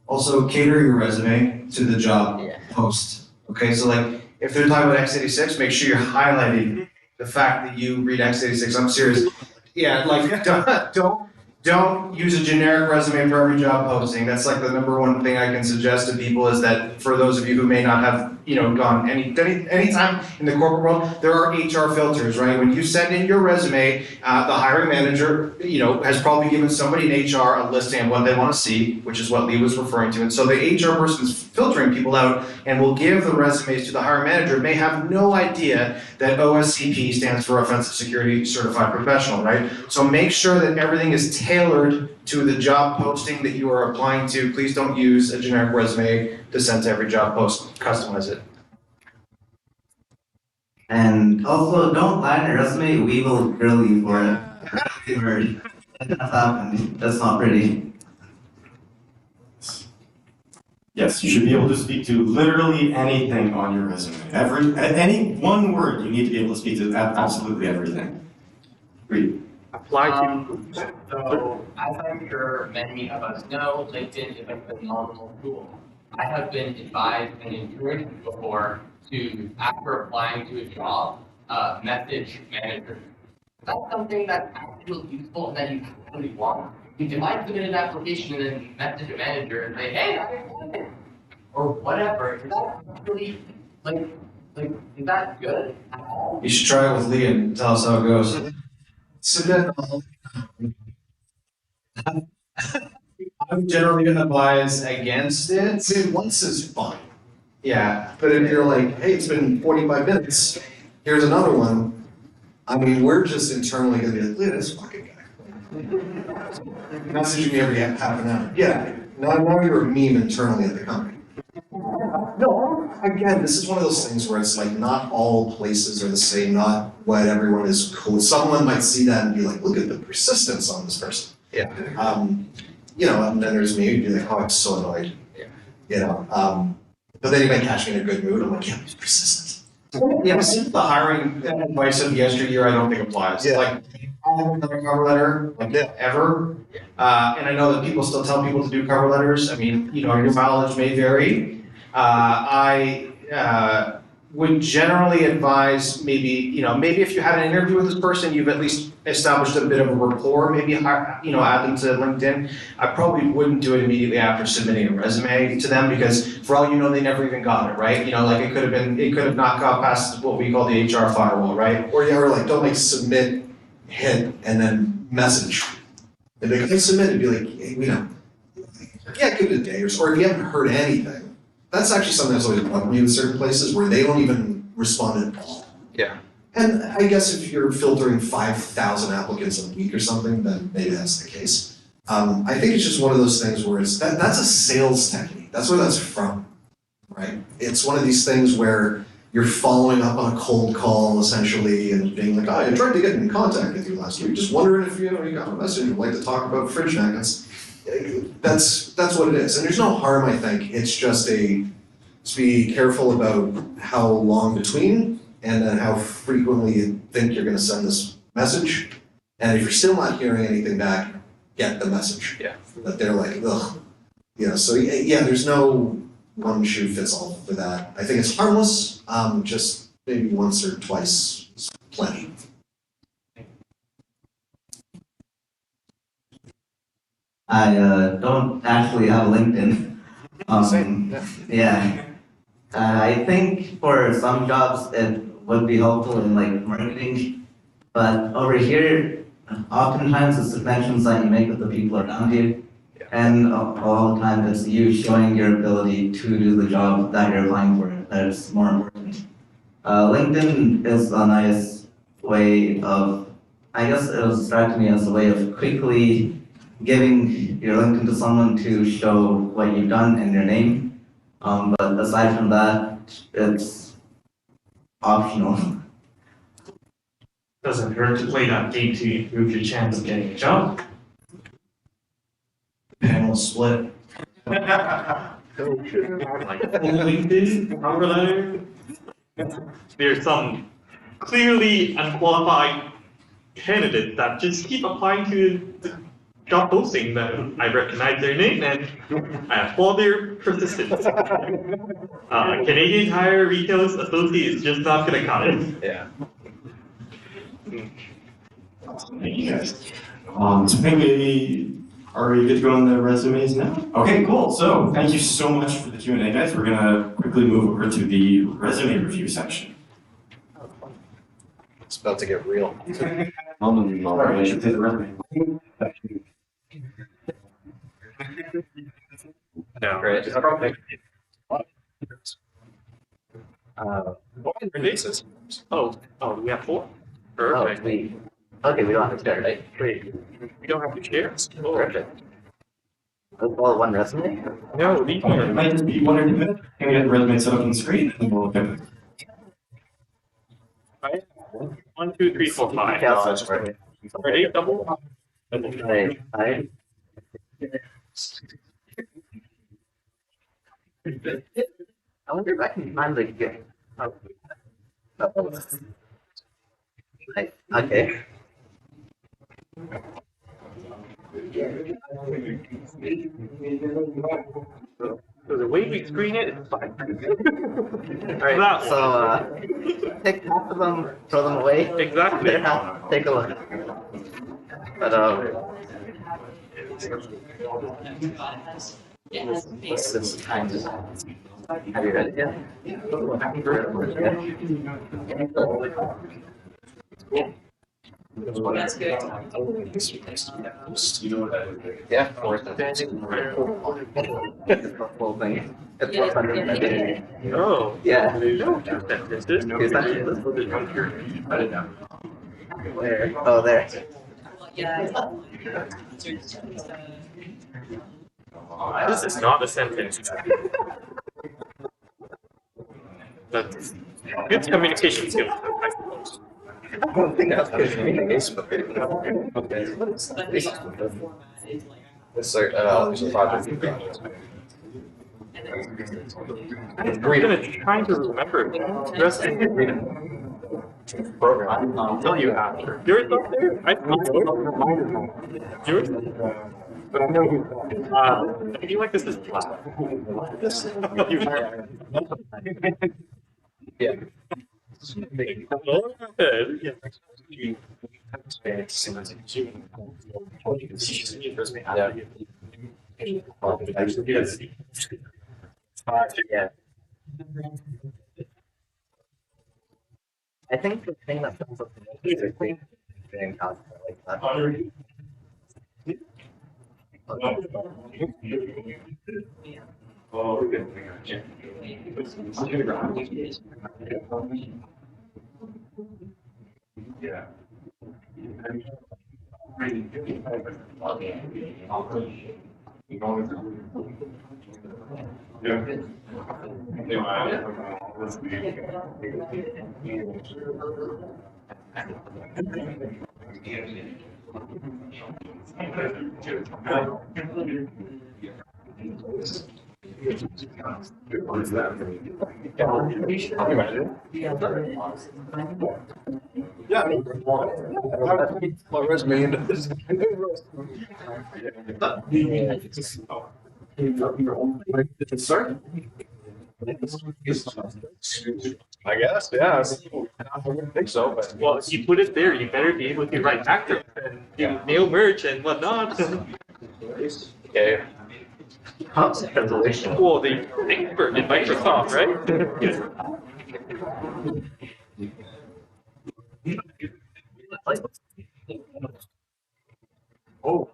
Also, cater your resume to the job post. Okay, so like, if they're talking about x86, make sure you're highlighting the fact that you read x86. I'm serious. Yeah, like don't use a generic resume for every job posting. That's like the number one thing I can suggest to people is that for those of you who may not have gone any time in the corporate world, there are HR filters, right? When you send in your resume, the hiring manager has probably given somebody in HR a listing of what they want to see, which is what Lee was referring to. And so the HR person is filtering people out and will give the resumes to the hiring manager. May have no idea that OSCP stands for Offensive Security Certified Professional, right? So make sure that everything is tailored to the job posting that you are applying to. Please don't use a generic resume to send to every job post. Customize it. And also, don't lie on your resume. We will grill you for it. That's not pretty. Yes, you should be able to speak to literally anything on your resume. Any one word, you need to be able to speak to absolutely everything. Read. Apply to. So, as I'm sure many of us know, LinkedIn is a phenomenal tool. I have been advised and encouraged before to, after applying to a job, message manager. That's something that's actually useful and that you actually want. If I submit an application and then message a manager and say, hey, I didn't it, or whatever, is that really, like, is that good at all? You should try it with Lee and tell us how it goes. So then, I'm generally going to advise against it. See, once is fine. Yeah, But if you're like, hey, it's been 45 minutes, here's another one. I mean, we're just internally gonna be like, look at this fucking guy. Messaging me every half an hour. Yeah, now you're a meme internally at the company. No, again, this is one of those things where it's like not all places are the same, not what everyone is cool. Someone might see that and be like, look at the persistence on this person. Yeah. And then there's me, who'd be like, oh, I'm so annoyed. Yeah. But then you might catch me in a good mood. I'm like, yeah, he's persistent. Yeah, the hiring advice of yesteryear, I don't think applies. Yeah. Like, I haven't done a cover letter, ever. And I know that people still tell people to do cover letters. I mean, your mileage may vary. would generally advise maybe if you had an interview with this person, you've at least established a bit of a rapport, maybe add them to LinkedIn. I probably wouldn't do it immediately after submitting a resume to them, because for all you know, they never even got it, right? Like it could have not got past what we call the HR firewall, right? Or like, don't like submit, hit, and then message. And they can submit and be like, hey, yeah, give it a day or so. Or if you haven't heard anything, that's actually something that's always bugged me in certain places where they don't even respond at all. Yeah. And I guess if you're filtering 5,000 applicants a week or something, then maybe that's the case. I think it's just one of those things where that's a sales technique. That's where that's from, right? It's one of these things where you're following up on a cold call essentially and being like, I tried to get in contact with you last week, just wondering if you got a message, you'd like to talk about fridge magnets. That's what it is. And there's no harm, I think. It's just be careful about how long between and then how frequently you think you're going to send this message. And if you're still not hearing anything back, get the message. Yeah. That they're like, ugh. So there's no one shoe fits all for that. I think it's harmless, just maybe once or twice is plenty. I don't actually have LinkedIn. Yeah. I think for some jobs it would be helpful in like marketing, but over here, oftentimes it's the connections that you make with the people around you, and all the time it's you showing your ability to do the job that you're applying for that is more important. LinkedIn is a nice way of, I guess it was struck me as a way of quickly giving your LinkedIn to someone to show what you've done and your name. But aside from that, it's optional. Doesn't hurt to play that game to improve your chance of getting a job. Panel split. Like LinkedIn, cover letter. There's some clearly unqualified candidates that just keep applying to the job posting that I recognize their name and I applaud their persistence. Canadian Tire Retailers Associate is just not gonna cut it. Yeah. Thank you guys. So maybe, are we good to go on the resumes now? Okay, cool. So thank you so much for the Q&A, guys. We're gonna quickly move over to the resume review section. It's about to get real. I should say the resume. No. Great. Oh, we have 4? Oh, Perfect. we don't have to start, right? Wait, we don't have to share? Oh. Perfect. All one resume? No, these Okay, it are. might just be 1 or 2 minutes. Can we get the resume set up on the screen and then we'll look at it. 1, 2, 3, 4, 5. Yeah, I'll start. Or 8 double? Right. I wonder if I can find the get. Right. Okay. So the way we screen it is fine. Alright, That so take half of them, throw them away. Exactly. They're half, take a look. But this is kind of. Have you read it yet? That's good. Yeah, of course. Whole thing. It's 100. Oh. Yeah. No, 2 sentences. Two sentences. Where? Oh, there. This is not a sentence. That's good communication skills, I suppose. I don't think that's good communication. I'm trying to remember the rest of the program. I'll tell you after. Yours up there? I think yours. But I know I feel like this is flat. Yeah. I think the thing that comes up the most is doing content like that. My resume into this. Start? I guess, yeah. I wouldn't think so, but. Well, if you put it there, you better be able to write back to it and do mail merge and whatnot. Okay. Well, the expert in Microsoft, right? Oh.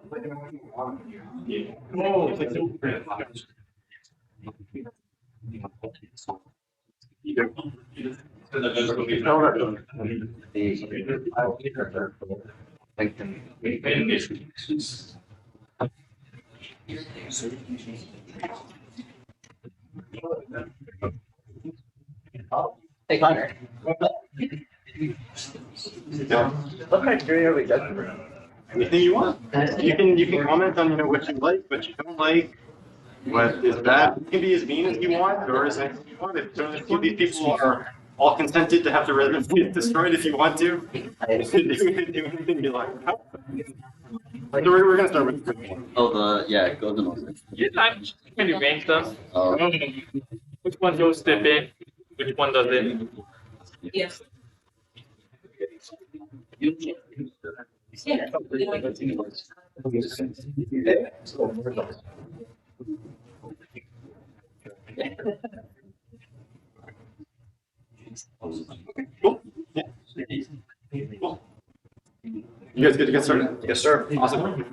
Hey, Connor. What criteria are we judging? Anything you want. You can comment on what you like, what you don't like, what is bad. You can be as mean as you want or as nice as you want. If these people are all consented to have the resume destroyed if you want to. Do anything you like. So we're gonna start with Oh, go the most. Yeah, I'm going to rank them. Oh, Which one goes to bin? Which one doesn't? Yes. Cool. Yeah. Cool. You guys good to get started? Yes, sir. Awesome.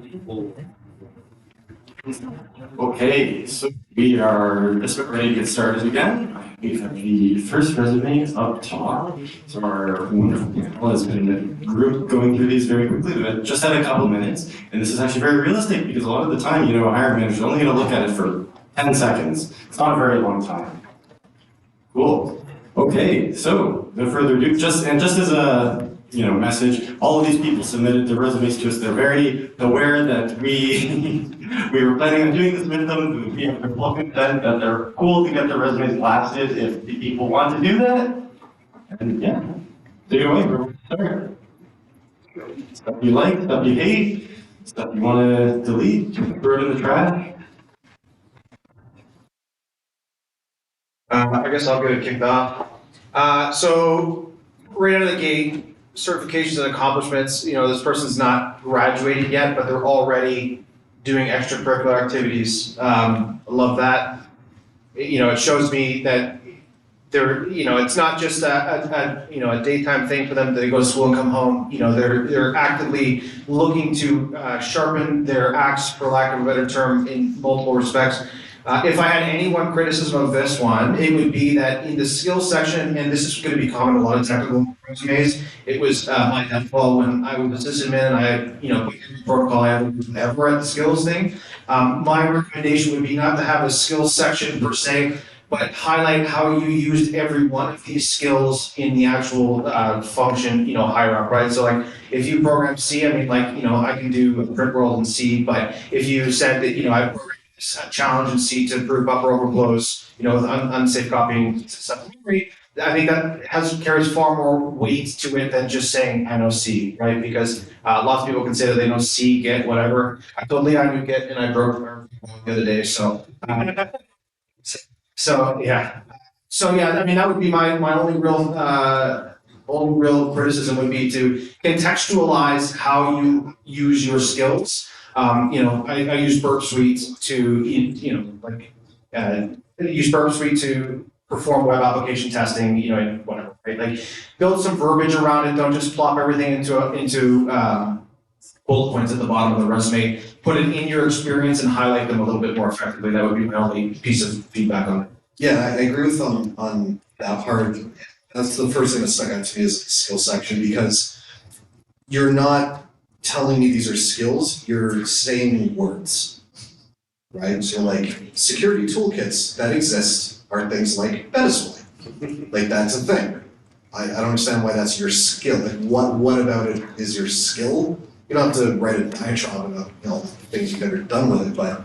Okay, so we are just ready to get started again. We have the first resume up top. So our wonderful panel has been a group going through these very quickly. We've just had a couple minutes, and this is actually very realistic because a lot of the time, a hiring manager is only going to look at it for 10 seconds. It's not a very long time. Cool. Okay, so no further ado, just as a message, all of these people submitted their resumes to us. They're very aware that we were planning on doing this with them. We have their full consent that they're cool to get their resumes blasted if the people want to do that. And yeah, take it away. We're starting. Stuff you like, stuff you hate, stuff you want to delete, throw it in the trash. I guess I'll get it kicked off. So right out of the gate, certifications and accomplishments, this person's not graduated yet, but they're already doing extracurricular activities. I love that. It shows me that they're, it's not just a daytime thing for them. They go to school and come home. They're actively looking to sharpen their axe, for lack of a better term, in multiple respects. If I had any one criticism of this one, it would be that in the skills section, and this is going to be common in a lot of technical resumes, it was my downfall when I was assistant man and I had, every protocol I ever at the skills thing. My recommendation would be not to have a skills section per se, but highlight how you used every one of these skills in the actual function, higher up, right? So like if you program C, I can do a print world in C, but if you said that, I programmed challenge and C to improve buffer overflows, with unsafe copying stuff. I think that carries far more weight to it than just saying I know C, right? Because lots of people can say that they know C, Git, whatever. I totally I knew Git and I broke the other day, so yeah. So yeah, I mean, that would be my only real criticism would be to contextualize how you use your skills. I use Burp Suite to, use Burp Suite to perform web application testing, and whatever, right? Like, build some verbiage around it. Don't just plop everything into bullet points at the bottom of the resume. Put it in your experience and highlight them a little bit more effectively. That would be my only piece of feedback on it. Yeah, I agree with on that part. That's the first thing that stuck out to me is the skill section, because you're not telling me these are skills, you're saying words, right? So like security toolkits that exist are things like Metasploit. Like that's a thing. I don't understand why that's your skill. Like what about it is your skill? You don't have to write a diatribe about things you've ever done with it, but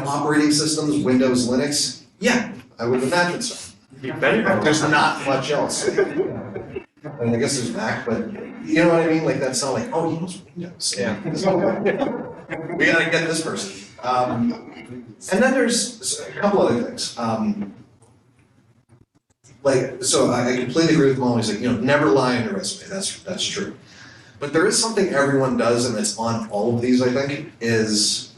operating systems, Windows, Linux, yeah, I would imagine so. There's not much else. I mean, I guess there's Mac, but you know what I mean? Like that's not like, oh, he knows Windows. Yeah. We gotta get this person. And then there's a couple other things. So I completely agree with Molly. He's like, never lie on your resume. That's true. But there is something everyone does, and it's on all of these, I think, is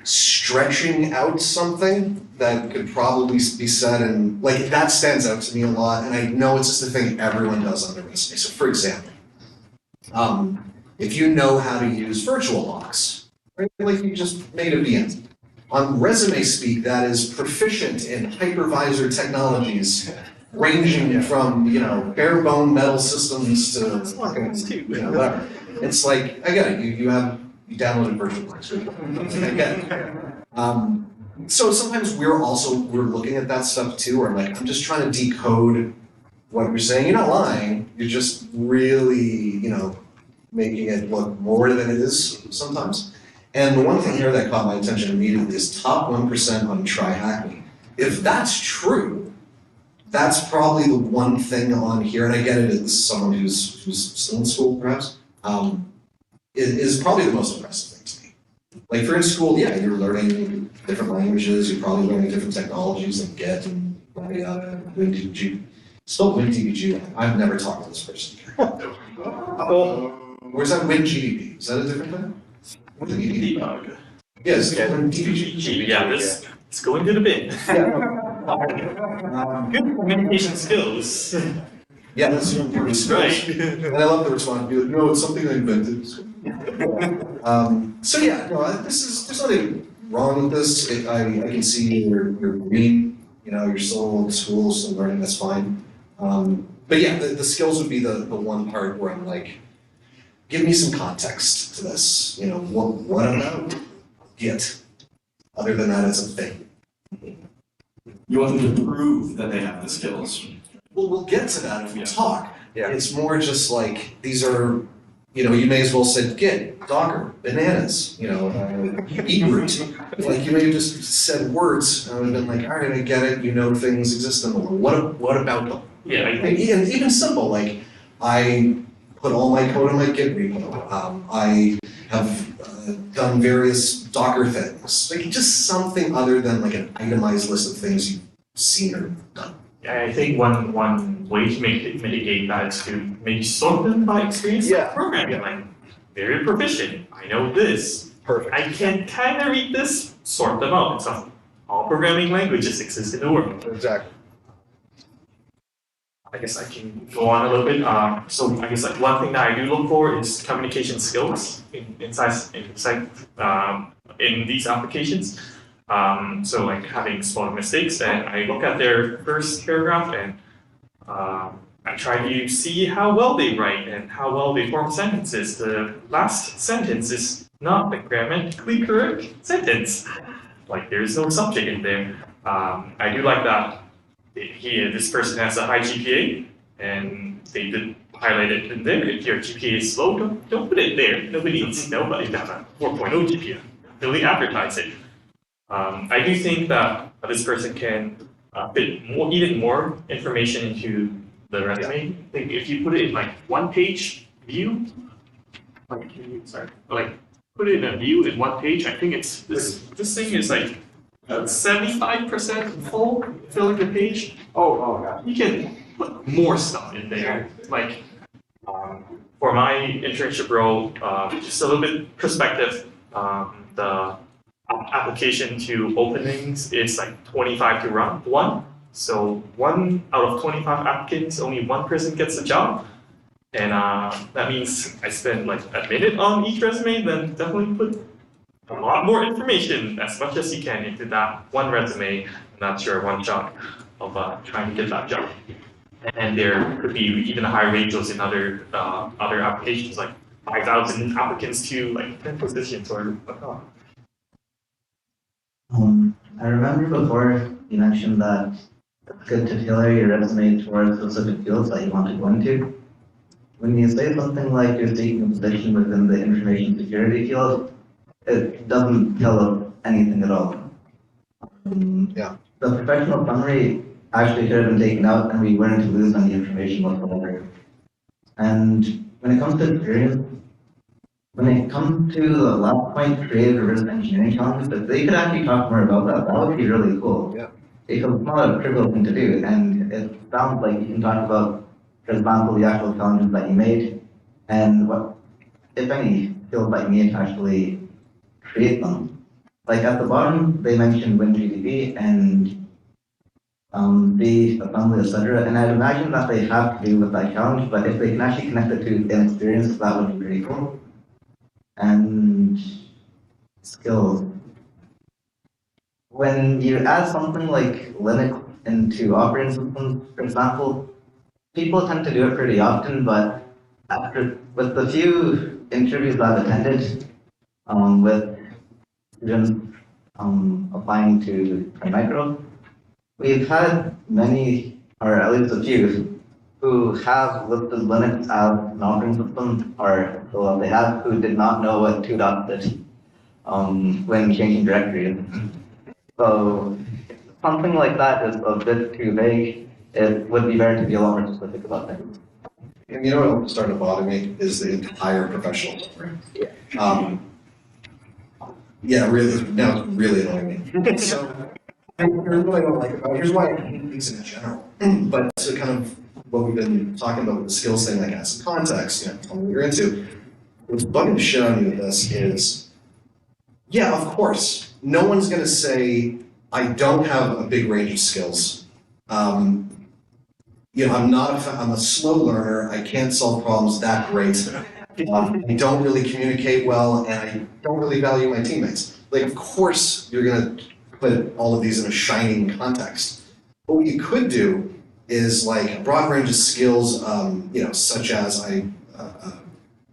stretching out something that could probably be said, and like that stands out to me a lot, and I know it's just a thing everyone does on their resume. So for example, if you know how to use VirtualBox, right? Like you just made a VM. On resume speak, that is proficient in hypervisor technologies, ranging from bare bone metal systems to whatever. It's like I get it. You downloaded VirtualBox. I get it. So sometimes we're looking at that stuff too, or like I'm just trying to decode what you're saying. You're not lying. You're just really making it look more than it is sometimes. And the one thing here that caught my attention immediately is top 1% on TryHackMe. If that's true, that's probably the one thing on here, and I get it as someone who's still in school, perhaps, is probably the most impressive thing to me. Like, if you're in school, yeah, you're learning different languages, you're probably learning different technologies like Git and WinDBG. Spelled WinDBG. I've never talked to this person. Where's that WinGDB? Is that a different thing? Debug. Yes, WinDBG. Yeah, let's go into the bin. Good communication skills. Yeah, that's important skills. Right. And I love the response. Be like, no, it's something I invented. So yeah, no, there's nothing wrong with this. I can see you're green. You're still old school, still learning. That's fine. But yeah, the skills would be the one part where I'm like, give me some context to this. What about Git? Other than that, it's a thing. You want them to prove that they have the skills. Well, we'll get to that if we talk. Yeah. It's more just like, these are, you may as well said Git, Docker, bananas, beetroot. Like, you may have just said words, and I would have been like, all right, I get it, things exist in the world. What about them? Yeah, And even simple, like, I put all my code in my Git repo. I have done various Docker things. Like, just something other than like an itemized list of things you've seen or done. I think one way to mitigate that is to maybe sort them by experience, like programming. Like, very proficient. I know this. Perfect. I can kind of read this, sort them out. It's not all programming languages exist in the world. Exactly. I guess I can go on a little bit. So I guess like one thing that I do look for is communication skills in these applications. So like having small mistakes, and I look at their first paragraph and I try to see how well they write and how well they form sentences. The last sentence is not a grammatically correct sentence. Like, there's no subject in there. I do like that. This person has a high GPA, and they did highlight it in there. If your GPA is low, don't put it there. Nobody needs to know about it. You have a 4.0 GPA. Really advertise it. I do think that this person can fit even more information into the resume. I think if you put it in like one-page view, put it in a view in one page. I think it's this thing is like about 75% full, filling the page. Oh, yeah. You can put more stuff in there. Like, for my internship role, just a little bit perspective, the application to openings is like 25 to 1. So 1 out of 25 applicants, only 1 person gets a job. And that means I spend like a minute on each resume, then definitely put a lot more information, as much as you can, into that one resume, and that's your one shot of trying to get that job. And there could be even higher ratios in other applications, like 5,000 applicants to like 10 positions or whatnot. I remember before you mentioned that it's good to tailor your resume towards specific fields that you want to go into. When you say something like you're seeking a position within the information security field, it doesn't tell us anything at all. Yeah. The professional summary actually could have been taken out and we weren't to lose any information whatsoever. And when it comes to experience, when it comes to the last point, creative risk engineering challenges, if they could actually talk more about that, that would be really cool. Yeah. Because it's not a trivial thing to do, and it sounds like you can talk about, for example, the actual challenges that you made, and what, if any, skills that you need to actually create them. Like at the bottom, they mentioned WinGDB and the assembly, etc. And I'd imagine that they have to do with that challenge, but if they can actually connect it to an experience, that would be pretty cool. And skills. When you add something like Linux into operating systems, for example, people tend to do it pretty often, but with the few interviews I've attended, with students applying to Micro, we've had many, or at least a few, who have listed Linux as an operating system, or well, they have who did not know what 2 did when changing directories. So something like that is a bit too vague. It would be better to be a lot more specific about things. And you know what's starting to bother me is the entire professional summary. Yeah, really, now it's really annoying me. So, here's what I don't like about it. Here's why I hate these in general. But to kind of what we've been talking about with the skills thing, like as some context, you know, what you're into, what's bugging the shit out of me with this is, yeah, of course, no one's going to say, I don't have a big range of skills. You know, I'm a slow learner. I can't solve problems that great. I don't really communicate well, and I don't really value my teammates. Like, of course, you're going to put all of these in a shining context. But what you could do is like a broad range of skills, you know, such as I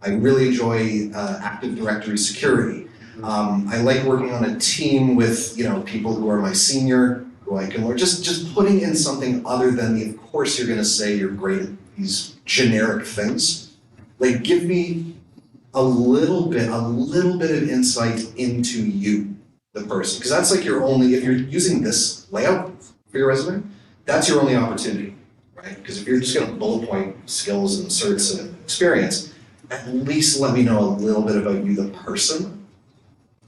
really enjoy Active Directory security. I like working on a team with, you know, people who are my senior, who I can learn. Just putting in something other than the, of course you're going to say you're great at these generic things. Like, give me a little bit of insight into you, the person, because that's like your only, if you're using this layout for your resume, that's your only opportunity, right? Because if you're just going to bullet point skills and certs and experience, at least let me know a little bit about you, the person,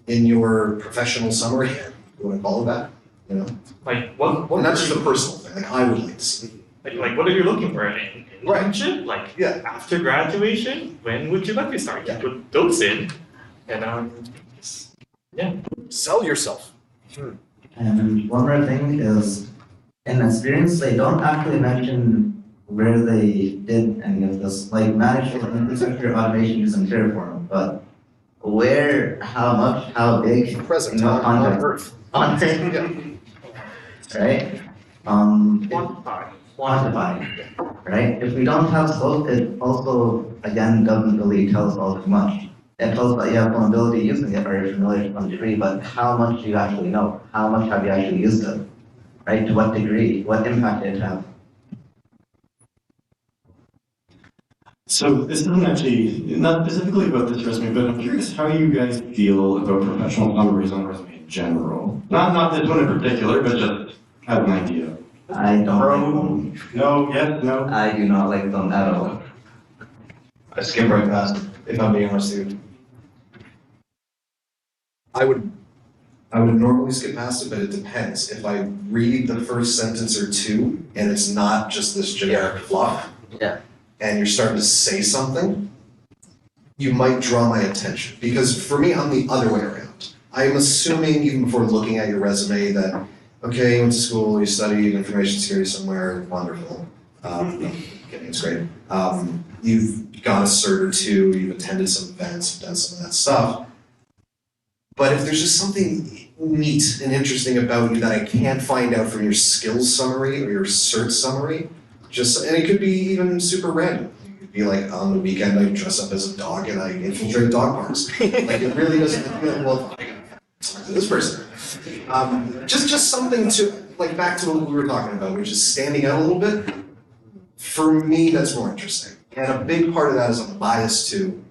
in your professional summary. You want to call it that, you know? Like what And that's just a personal thing. Like I would like to see. Like what are you looking for? An internship? Like Yeah. after graduation? When would you like to start? You put those in, and yeah. Sell yourself. And one more thing is, in experience, they don't actually mention where they did any of this, like managed infrastructure automation using Terraform, but where, how much, how big, Present in what on context? Earth. On Earth, Yeah. right? Quantify, right? If we don't have scope, it also, again, doesn't really tell us all too much. It tells us that you have some ability using it or you're familiar to some degree, but how much do you actually know? How much have you actually used it? Right? To what degree? What impact did it have? So this isn't actually, not specifically about this resume, but I'm curious how you guys feel about professional summaries on resume in general. Not this one in particular, but just have an idea. I don't like them. No, yes, no. I do not like them at all. I skip right past, if I'm being honest with you. I would I would normally skip past it, but it depends. If I read the first sentence or two and it's not just this generic fluff, Yeah. and you're starting to say something, you might draw my attention. Because for me, I'm the other way around. I'm assuming, even before looking at your resume, that, okay, you went to school, you studied information security somewhere, wonderful. Kidding, it's great. You've got a cert or two, you've attended some events, done some of that stuff. But if there's just something neat and interesting about you that I can't find out from your skills summary or your cert summary, and it could be even super random. It could be like, on the weekend I dress up as a dog and I infiltrate dog parks. Like, it really doesn't, well, I gotta talk to this person. Just something to, like, back to what we were talking about, which is standing out a little bit. For me, that's more interesting. And a big part of that is I'm biased to,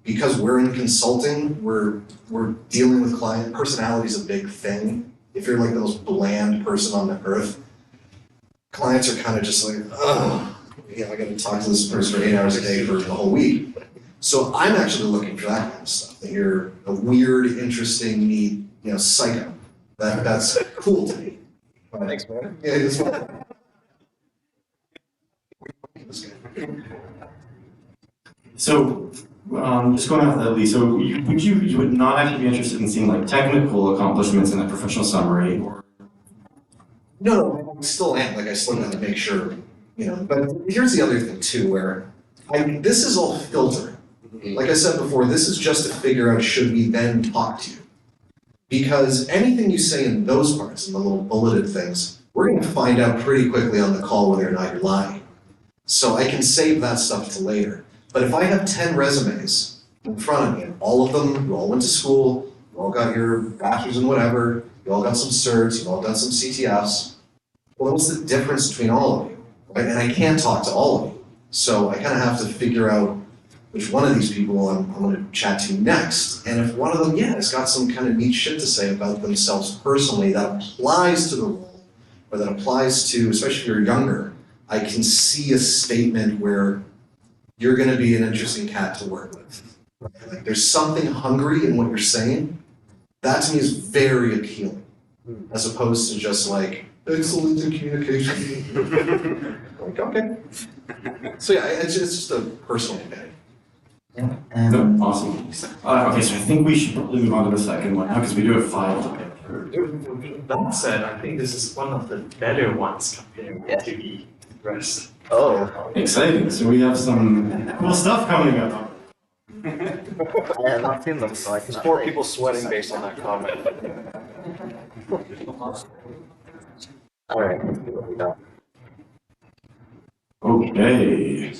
because we're in consulting, we're dealing with client, personality is a big thing. If you're like the most bland person on the earth, clients are kind of just like, oh, yeah, I gotta talk to this person for 8 hours a day for the whole week. So I'm actually looking for that kind of stuff, that you're a weird, interesting, neat, psycho. That's cool to me. Thanks, man. Yeah, it's fun. So, just going off that, Lee, so you would not actually be interested in seeing like technical accomplishments in a professional summary, or? No, I still am. Like, I still have to make sure, But here's the other thing too, where this is all filtered. Like I said before, this is just to figure out should we then talk to you. Because anything you say in those parts, in the little bulleted things, we're going to find out pretty quickly on the call whether or not you're lying. So I can save that stuff to later. But if I have 10 resumes in front of me, and all of them, you all went to school, you all got your bachelor's in whatever, you all got some certs, you all done some CTFs, well, what's the difference between all of you? Right? And I can't talk to all of you. So I kind of have to figure out which one of these people I'm going to chat to next. And if one of them, has got some kind of neat shit to say about themselves personally that applies to the role, or that applies to, especially if you're younger, I can see a statement where you're going to be an interesting cat to work with. Like, there's something hungry in what you're saying. That to me is very appealing, as opposed to just like, excellent in communication. Like, okay. So yeah, it's just a personal opinion. Yeah. And Awesome. Okay, so I think we should probably move on to the second one now, because we do have 5 to get through. That said, I think this is one of the better ones compared to the rest. oh, Exciting. So we have some cool stuff coming up. I have not seen them, so I There's cannot. 4 people sweating based on that comment. All right, let's see what we got. Okay.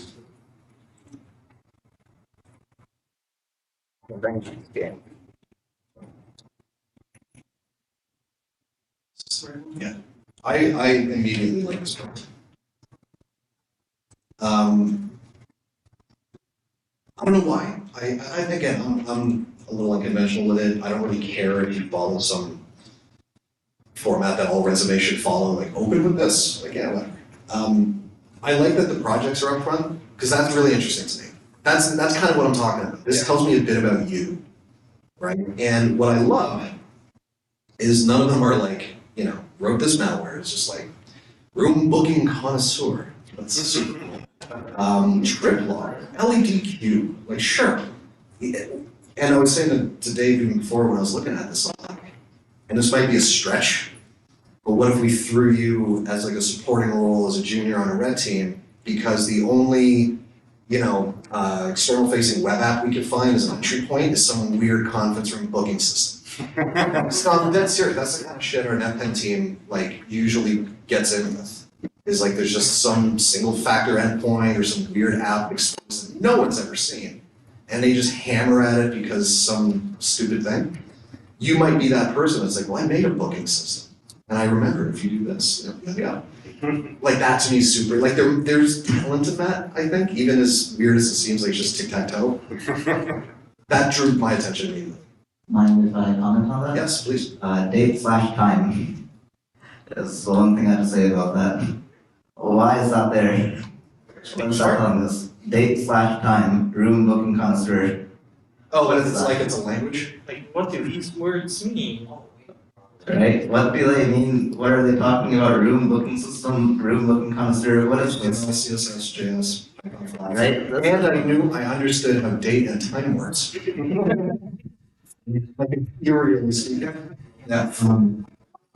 Game. Yeah, I immediately like this part. I don't know why. I'm a little unconventional with it. I don't really care if you follow some format that all resumes should follow, like open with this, like yeah, whatever. I like that the projects are up front, because that's really interesting to me. That's kind of what I'm talking about. This tells me a bit about you, right? And what I love is none of them are like, wrote this malware. It's just like, room booking connoisseur. That's super cool. Trip log, LEDQ, like sure. And I was saying to Dave even before when I was looking at this, and this might be a stretch, but what if we threw you as like a supporting role as a junior on a red team, because the only external facing web app we could find as an entry point is some weird conference room booking system. So I'm dead serious. That's the kind of shit our NetPen team usually gets in with. Is like there's just some single factor endpoint or some weird app exposed that no one's ever seen. And they just hammer at it because some stupid thing. You might be that person that's like, well, I made a booking system. And I remember if you do this, yeah. Like that to me is super, like there's talent in that, I think, even as weird as it seems like just tic-tac-toe. That drew my attention immediately. Mind if I comment on that? Yes, please. Date/time is the one thing I have to say about that. Why is that there? What is that on this? Date/time, room booking connoisseur. Oh, but it's like it's a language? Like, what do these words mean? Right? What do they mean? What are they talking about? Room booking system, room booking connoisseur. What is It's this? CSS, Right? That's and I understood how date and time works. Like ethereally speaking. Yeah.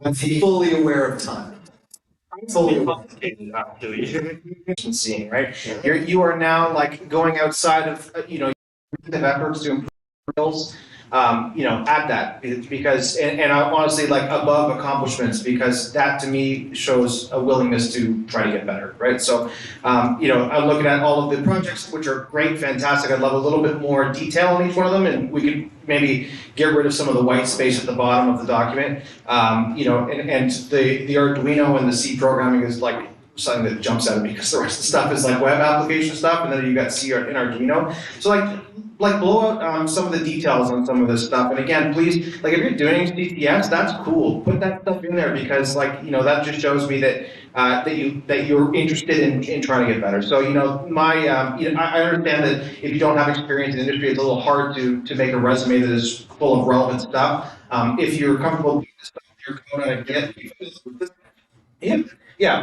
I'm fully aware of time. Fully aware. Actually. Seeing, right? You are now like going outside of, the efforts to improve skills, add that because, and I honestly like above accomplishments because that to me shows a willingness to try to get better, right? So, I'm looking at all of the projects, which are great, fantastic. I'd love a little bit more detail on each one of them, and we could maybe get rid of some of the white space at the bottom of the document. And the Arduino and the C programming is like something that jumps out at me because the rest of the stuff is like web application stuff, and then you got C and Arduino. So like blow out some of the details on some of this stuff. And again, please, like if you're doing CTFs, that's cool. Put that stuff in there because that just shows me that that you're interested in trying to get better. So I understand that if you don't have experience in the industry, it's a little hard to make a resume that is full of relevant stuff. If you're comfortable doing this stuff, you're going to get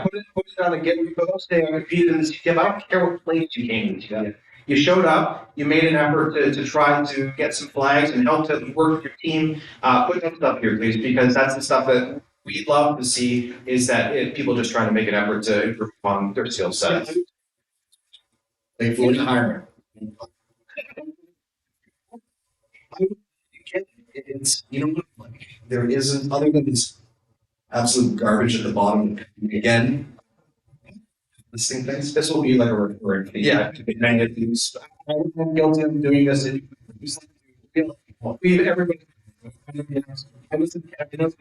put it on a Git repo, say I repeated in the CTF. I don't care what place you came to. You showed up, you made an effort to try to get some flags and help to work with your team. Put that stuff here, please, because that's the stuff that we love to see is that people just trying to make an effort to improve on their skill set. Like fully hiring. It's, like, there isn't, other than this absolute garbage at the bottom, again, listing things, this will be like a recurring thing. Yeah. I'm guilty of doing this. Everybody. I was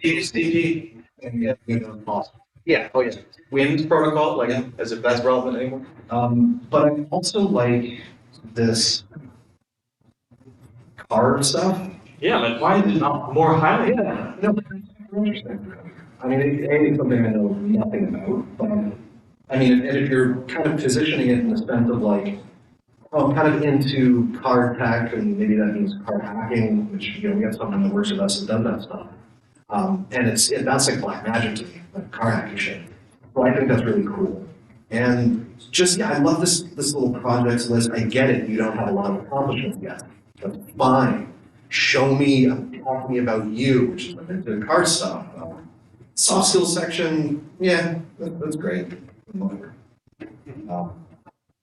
HTTP. and possible. Yeah, oh yeah. Wind protocol, as if that's relevant anymore. But I also like this card stuff. Yeah, like why is it not more highlighted? Yeah, no, interesting. I mean, it's something I know nothing about, but I mean, and if you're kind of positioning it in the sense of like, oh, I'm kind of into card tech, and maybe that means card hacking, which, we got someone that works with us that does that stuff. And that's like black magic to me, like card hacking shit. So I think that's really cool. And just, I love this little projects list. I get it, you don't have a lot of accomplishments yet. That's fine. Show me, talk to me about you, which is the card stuff. Soft skills section, yeah, that's great.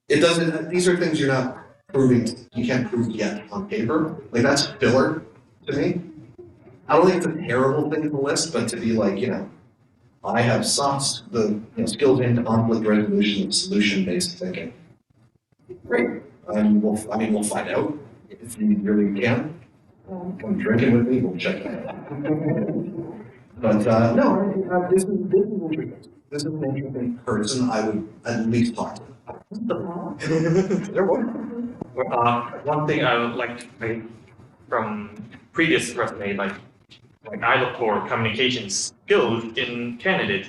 It doesn't, these are things you're not proving, you can't prove yet on paper. Like that's filler to me. I don't think it's a terrible thing to list, but to be like, I have skills in conflict resolution and solution-based thinking. Great. We'll find out if you really can. Come drinking with me, we'll check it out. But no, this is interesting. This is an interesting person I would at least talk to. One thing I would like to make from previous resume, like I look for communication skills in candidates.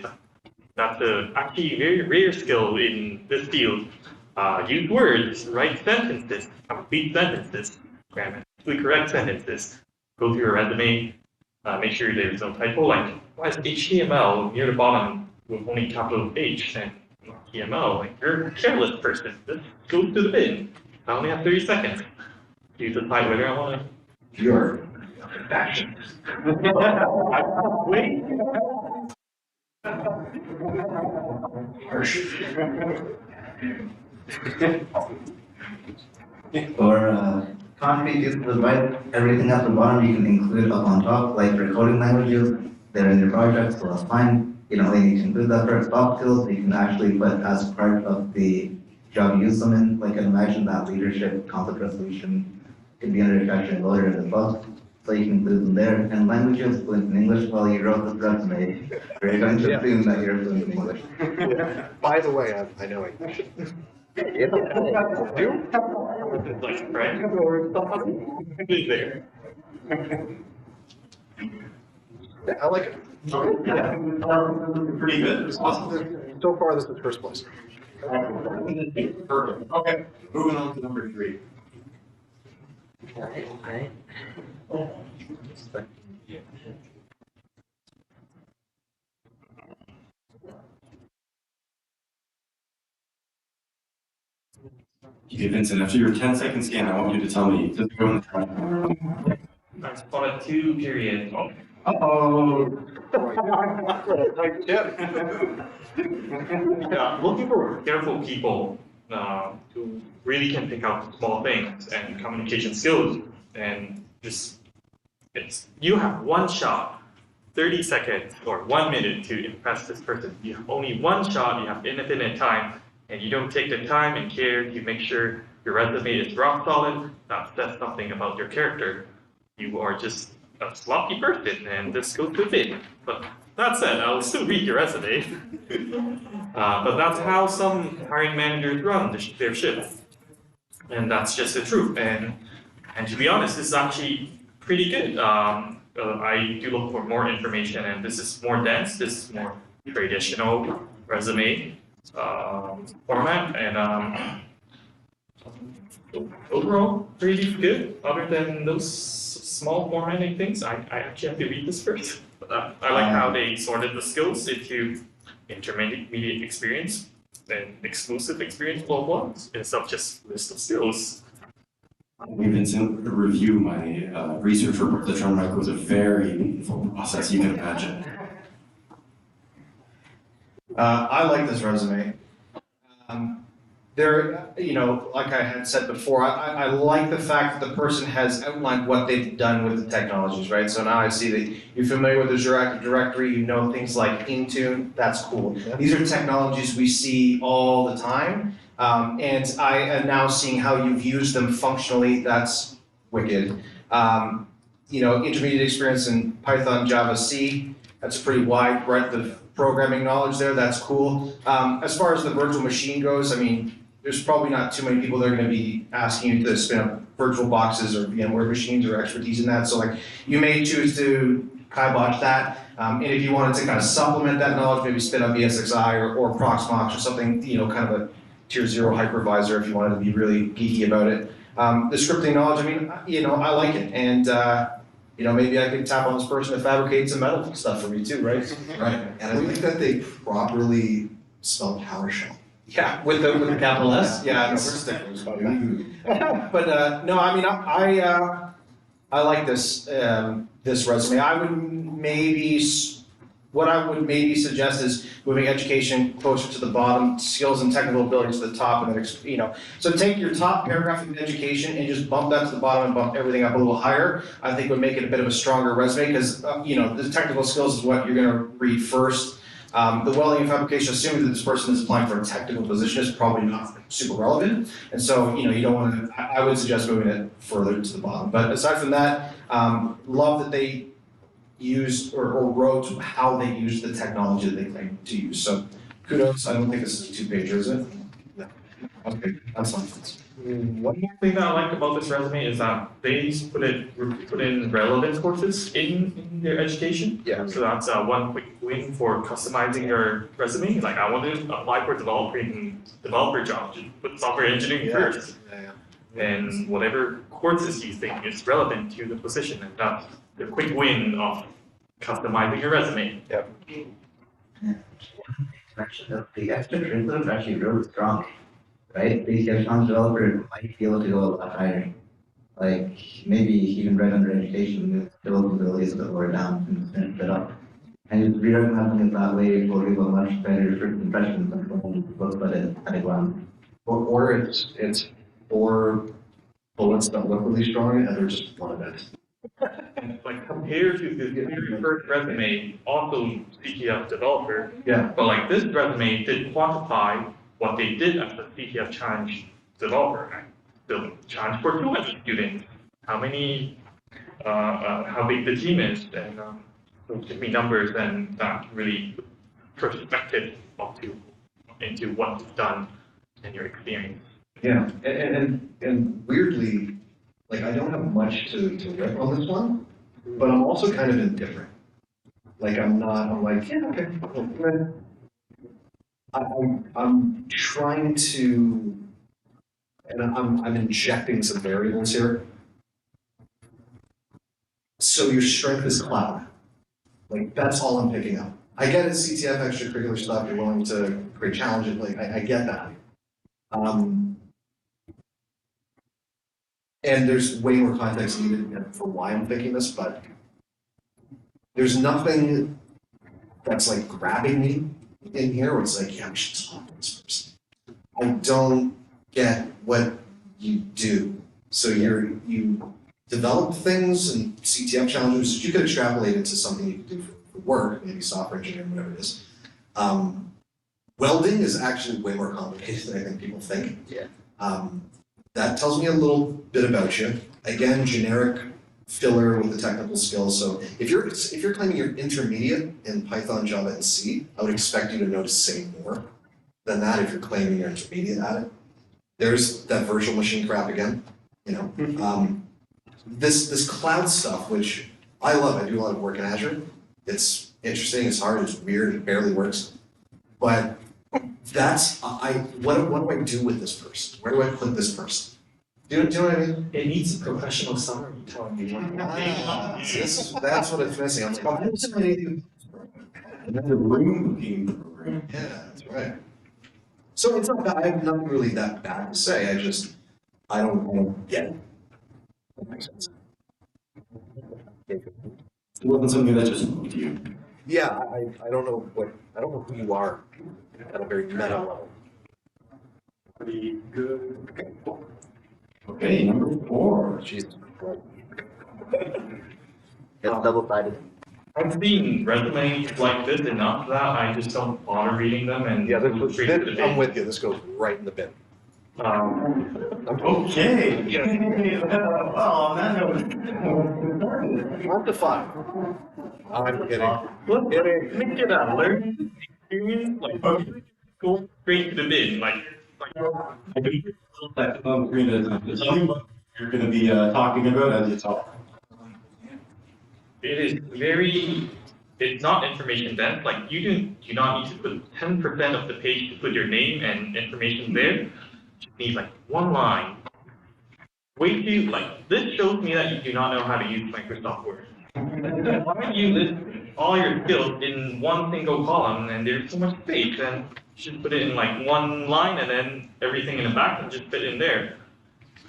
That's actually a very rare skill in this field. Use words, write sentences, complete sentences, grammatically correct sentences. Go through your resume, make sure there's no typo. Like, why is HTML near the bottom with only capital H and HTML? Like, you're a careless person. Just go to the bin. I only have 30 seconds. You decide whether I want to. You're fashion. Wait. Harsh. For concrete uses, right? Everything at the bottom you can include up on top, like for coding languages, they're in your project, so that's fine. Then you can include that for soft skills, you can actually put as part of the job you use them in. Like, I can imagine that leadership, conflict resolution could be under discussion and loaded as well. So you can include them there. And languages, fluent in English, while you wrote this resume, we're going to assume that you're fluent in English. By the way, I know English. Like, right? There. Yeah, I like it. Pretty good. It's awesome. So far, this is first place. Perfect. Okay, moving on to number 3. Alright. Okay, Vincent, after your 10-second scan, I want you to tell me, does it go in the trash? I spotted 2 periods. Oh. Uh-oh. Yeah, looking for careful people who really can pick out small things and communication skills, and just you have one shot, 30 seconds or 1 minute to impress this person. You have only one shot, you have infinite time, and you don't take the time and care to make sure your resume is rock solid. That says something about your character. You are just a sloppy person, and this goes with it. But that said, I will still read your resume. But that's how some hiring managers run their shift, and that's just the truth. And to be honest, this is actually pretty good. I do look for more information, and this is more dense. This is more traditional resume format, and overall pretty good. Other than those small formatting things, I actually have to read this first. But I like how they sorted the skills into intermediate experience and exclusive experience, blah blah, instead of just list of skills. Vincent, review my research report. The Trend Micro was a very meaningful process, you can imagine. I like this resume. Like I had said before, I like the fact that the person has outlined what they've done with the technologies, right? So now I see that you're familiar with Azure Active Directory, you know things like Intune, that's cool. These are technologies we see all the time, and I am now seeing how you've used them functionally, that's wicked. Intermediate experience in Python, Java, C, that's a pretty wide breadth of programming knowledge there, that's cool. As far as the virtual machine goes, I mean, there's probably not too many people that are going to be asking you to spin up virtual boxes or VMware machines or expertise in that. So like, you may choose to kibosh that. And if you wanted to kind of supplement that knowledge, maybe spin up ESXi or Proxmox or something, kind of a tier 0 hypervisor if you wanted to be really geeky about it. The scripting knowledge, I mean, I like it. And, maybe I could tap on this person to fabricate some metal stuff for me too, right? Right, and I think that they properly spell PowerShell. Yeah, with the capital S. Yeah, no, we're sticklers about that. But no, I mean, I like this this resume. What I would maybe suggest is moving education closer to the bottom, skills and technical abilities to the top, and then So take your top paragraph of education and just bump that to the bottom and bump everything up a little higher. I think would make it a bit of a stronger resume because the technical skills is what you're going to read first. The welding and fabrication, assuming that this person is applying for a technical position, is probably not super relevant. And so, you don't want to, I would suggest moving it further to the bottom. But aside from that, love that they used or wrote how they used the technology that they claim to use. So kudos. I don't think this is a 2-pager, is it? No. Okay, that's fine. One more thing that I like about this resume is that they put in relevant courses in their education. Yeah. So that's one quick win for customizing your resume. Like I want to apply for developer job, just put software engineering first. Yeah. And whatever courses you think is relevant to the position, and that's the quick win of customizing your resume. Yep. The extracurriculars are actually really strong, right? The strong developer might be able to go a lot higher. Like maybe even right under education, with development abilities a bit lower down and finish it up. And re-recognizing it that way will give a much better first impression than someone who looks at a glance. Or it's 4 bullets that look really strong and they're just one event. And like compared to the very first resume, also CTF developer. Yeah. But like this resume did quantify what they did as a CTF challenge developer. The challenge for 200 students. How many? How big the team is, and so give me numbers, and that really perspective into what's done in your experience. Yeah, and weirdly, like I don't have much to rip on this one, but I'm also kind of indifferent. Like I'm like, yeah, okay. I'm trying to, and I'm injecting some variables here. So your strength is cloud. Like that's all I'm picking up. I get it, CTF extracurricular stuff, you're willing to create challenges, like I get that. And there's way more context needed for why I'm thinking this, but there's nothing that's like grabbing me in here where it's like, yeah, we should talk to this person. I don't get what you do. So you develop things and CTF challenges that you could extrapolate into something you could do for work, maybe software engineering, whatever it is. Welding is actually way more complicated than I think people think. Yeah. That tells me a little bit about you. Again, generic filler with the technical skills. So if you're claiming you're intermediate in Python, Java, and C, I would expect you to know to say more than that if you're claiming you're intermediate at it. There's that virtual machine crap again. You know, this cloud stuff, which I love. I do a lot of work in Azure. It's interesting. It's hard. It's weird. It barely works. But that's what do I do with this person? Where do I put this person? Do you know what I mean? It needs a professional summary telling me what That's what it's missing. I'm like, I'm missing anything. Another room booking program. Yeah, that's right. So it's not bad. I have nothing really that bad to say. I don't get it. That makes sense. It wasn't something that just moved you. Yeah, I don't know who you are at a very meta level. Pretty good. Okay, number 4. Jesus Christ. It's double-sided. I've seen resumes like this enough that I just don't bother reading them and Yeah, move straight to the I'm bin. with you. This goes right in the bin. Okay. Well, on that note, Not the fun. I'm kidding. Let's make it a learning experience, like go straight to the bin, like I can that tell me what you're going to be talking about as you talk. it is it's not information dense, like you do not need to put 10% of the page to put your name and information there. Just need like one line. Way too, like, this shows me that you do not know how to use Microsoft Word. Why do you list all your skills in one single column and there's so much space, and you should put it in like one line and then everything in the back and just fit in there.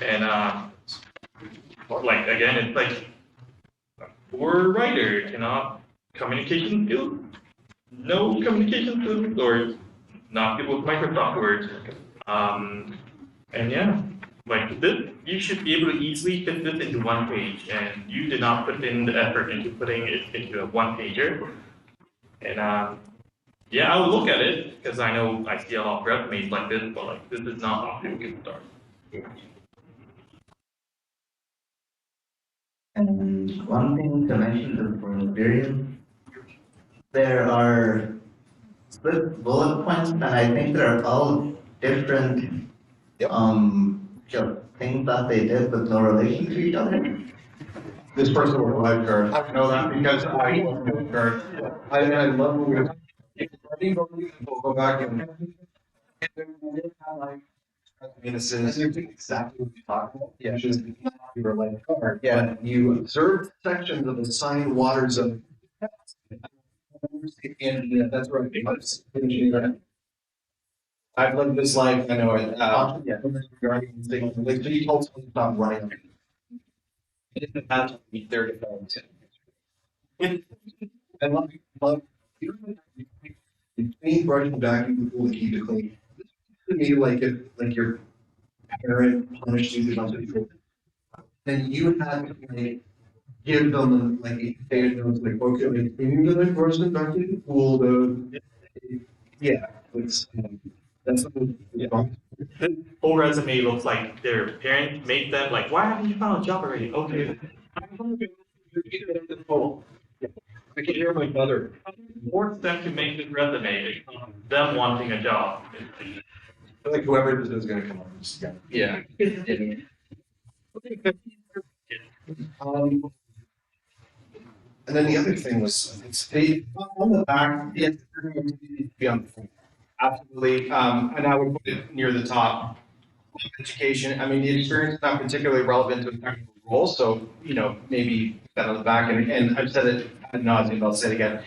And like again, it's like a poor writer cannot communication skills, no communication skills, or not good with Microsoft Word. And yeah. Like this, you should be able to easily fit this into one page, and you did not put in the effort into putting it into a one-pager. And yeah, I will look at it because I know I see a lot of resumes like this, but like this is not off to a good start. And one thing to mention is for experience, there are split bullet points, and I think they're all different things that they did with no relation to each other. This person was a lifeguard. I know that because I was a lifeguard. I love when we'll go back and. Innocence, exactly what you talked about. Yeah, just you were a lifeguard. Yeah, you observed sections of the assigned waters of. And that's where I think I've lived this life, I know it, yeah, regarding these things, like, he told someone to stop running. It didn't have to be 30 pounds. And love, clean, brushing back, you can keep it clean. To me, like, if, like, your parent punished you for something, then you had to, like, give them, like, a stage notes, like, okay, like, you're gonna brush them back to the pool, though. Yeah, it's, that's Yeah. The whole resume looks like their parents made them like, why haven't you found a job already? Okay. I can hear my mother. Force them to make this resume, them wanting a job. Like whoever this is gonna come on. Just, yeah. And then the other thing was, it's the, on the back, it's be on the front. Absolutely, and I would put it near the top. Education, I mean, the experience is not particularly relevant to a technical role, so, you know, maybe that on the back, and I've said it ad nauseum, but I'll say it again.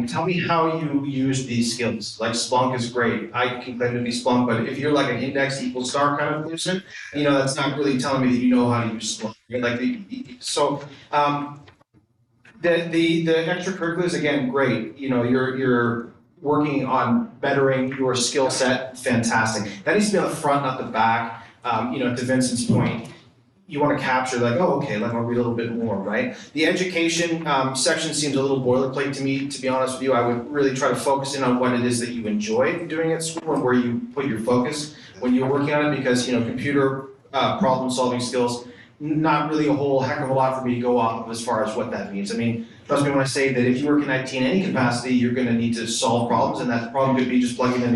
Tell me how you use these skills. Like Splunk is great. I can claim to be Splunk, but if you're like an index equals star kind of person, that's not really telling me that you know how to use Splunk. Like the extracurriculars, again, great. You're working on bettering your skill set, fantastic. That needs to be on the front, not the back. To Vincent's point, you want to capture like, oh, okay, let me read a little bit more, right? The education section seems a little boilerplate to me, to be honest with you. I would really try to focus in on what it is that you enjoy doing at school and where you put your focus when you're working on it, because, computer problem solving skills, not really a whole heck of a lot for me to go off of as far as what that means. I mean, trust me when I say that if you work in IT in any capacity, you're going to need to solve problems, and that problem could be just plugging in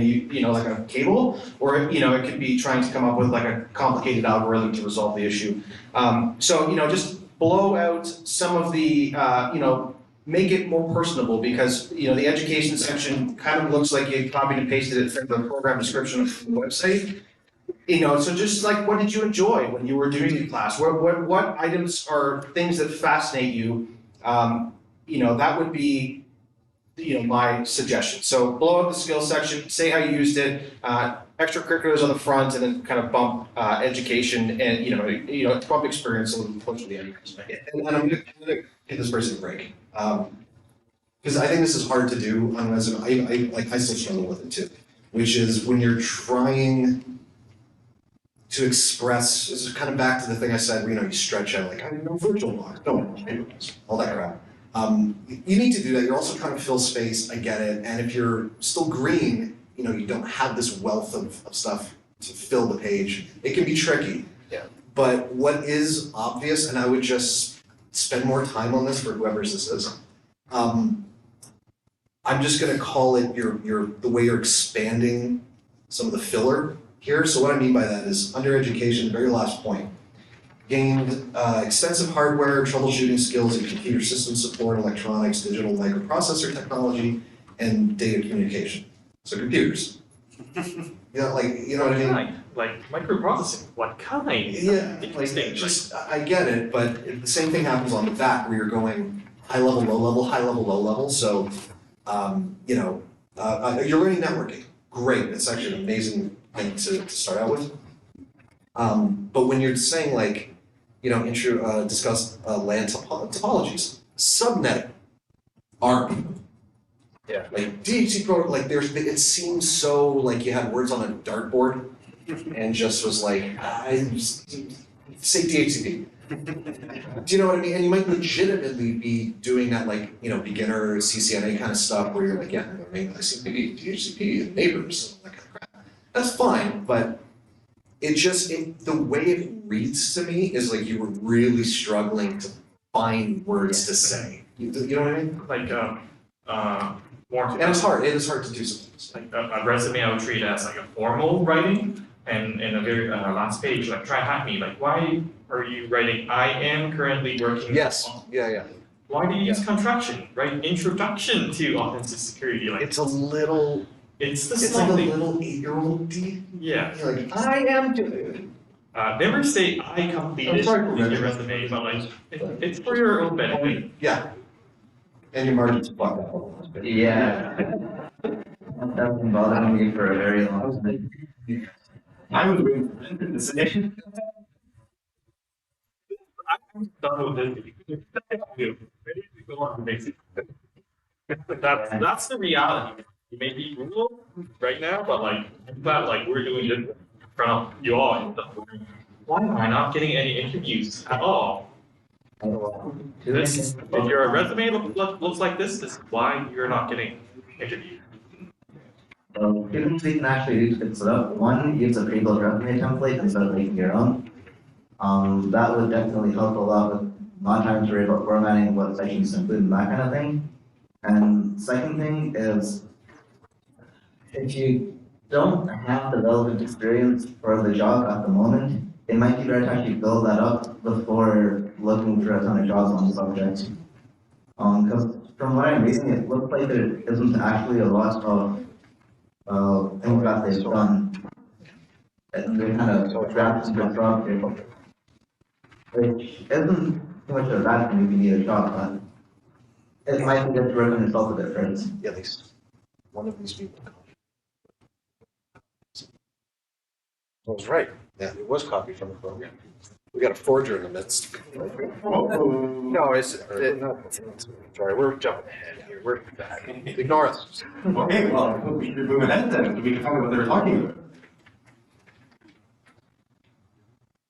like a cable, or it could be trying to come up with like a complicated algorithm to resolve the issue. Just blow out some of the make it more personable, because the education section kind of looks like you copied and pasted it from the program description of the website. So just like, what did you enjoy when you were doing the class? What items are things that fascinate you? That would be, my suggestion. So blow up the skills section, say how you used it, extracurriculars on the front, and then kind of bump education and, bump experience a little closer to the end. And I'm gonna give this person a break. Because I think this is hard to do on resume. I still struggle with it too, which is when you're trying to express, this is kind of back to the thing I said, you stretch out, like, I know virtual box, all that crap. You need to do that. You're also trying to fill space, I get it. And if you're still green, you don't have this wealth of stuff to fill the page. It can be tricky. Yeah. But what is obvious, and I would just spend more time on this for whoever's this is, I'm just gonna call it the way you're expanding some of the filler here. So what I mean by that is, under education, very last point, gained extensive hardware, troubleshooting skills in computer system support, electronics, digital microprocessor technology, and data communication. So computers. You know what I mean? Like microprocessing, what kind? Yeah, Interesting. I get it, but the same thing happens on the back where you're going high level, low level, high level, low level. So, you're learning networking. Great, it's actually an amazing thing to start out with. But when you're saying like, discuss LAN topologies, subnetting, ARP, Yeah. like DHC protocol, like it seems so like you had words on a dartboard and just was like, say DHCP. Do you know what I mean? And you might legitimately be doing that, like, beginner CCNA kind of stuff where you're like, yeah, I mean, ICP, DHCP, and neighbors, and that kind of crap. That's fine, but the way it reads to me is like you were really struggling to find words to say. You know what I mean? Like more. And it's hard. It is hard to do some things. Like a resume, I would treat as like a formal writing, and in a very last page, like try and hack me. Like, why are you writing? I am currently working. Yes. On. Yeah. Why do you use contraction? Right? Introduction to offensive security. Like it's a little. It's the It's small like a thing. little 8-year-old D. Yeah. You're like, I am doing. Never say I completed I'm sorry, your resume, but like it's for your own benefit. Yeah. And your margins fucked up a little bit. Yeah. That's been bothering me for a very long time. I was waiting for Vincent to say. I'm done with this. Ready to go on, basically. That's the reality. You may be brutal right now, but like I'm glad like we're doing this in front of you all and stuff. Why am I not getting any interviews at all? This, if your resume looks like this is why you're not getting interviewed. So two things you can actually do to fix it up. One, use a pre-built resume template instead of making your own. That would definitely help a lot with not having to worry about formatting, what sections to include, and that kind of thing. And second thing is, if you don't have the relevant experience for the job at the moment, it might be better to actually build that up before looking for a ton of jobs on the subject. Because from what I'm reading, it looks like there isn't actually a lot of things that they've done. And they're kind of wrapped into a job here, which isn't too much of a bad thing if you need a job, It might be that work on it's also different. Yeah, at least one of these people. I was right. Yeah, it was copied from the program. We got a forger in the midst. No, sorry, we're jumping ahead here. We're back. Ignore us. Okay, well, we can move ahead then. We can find out what they were talking about.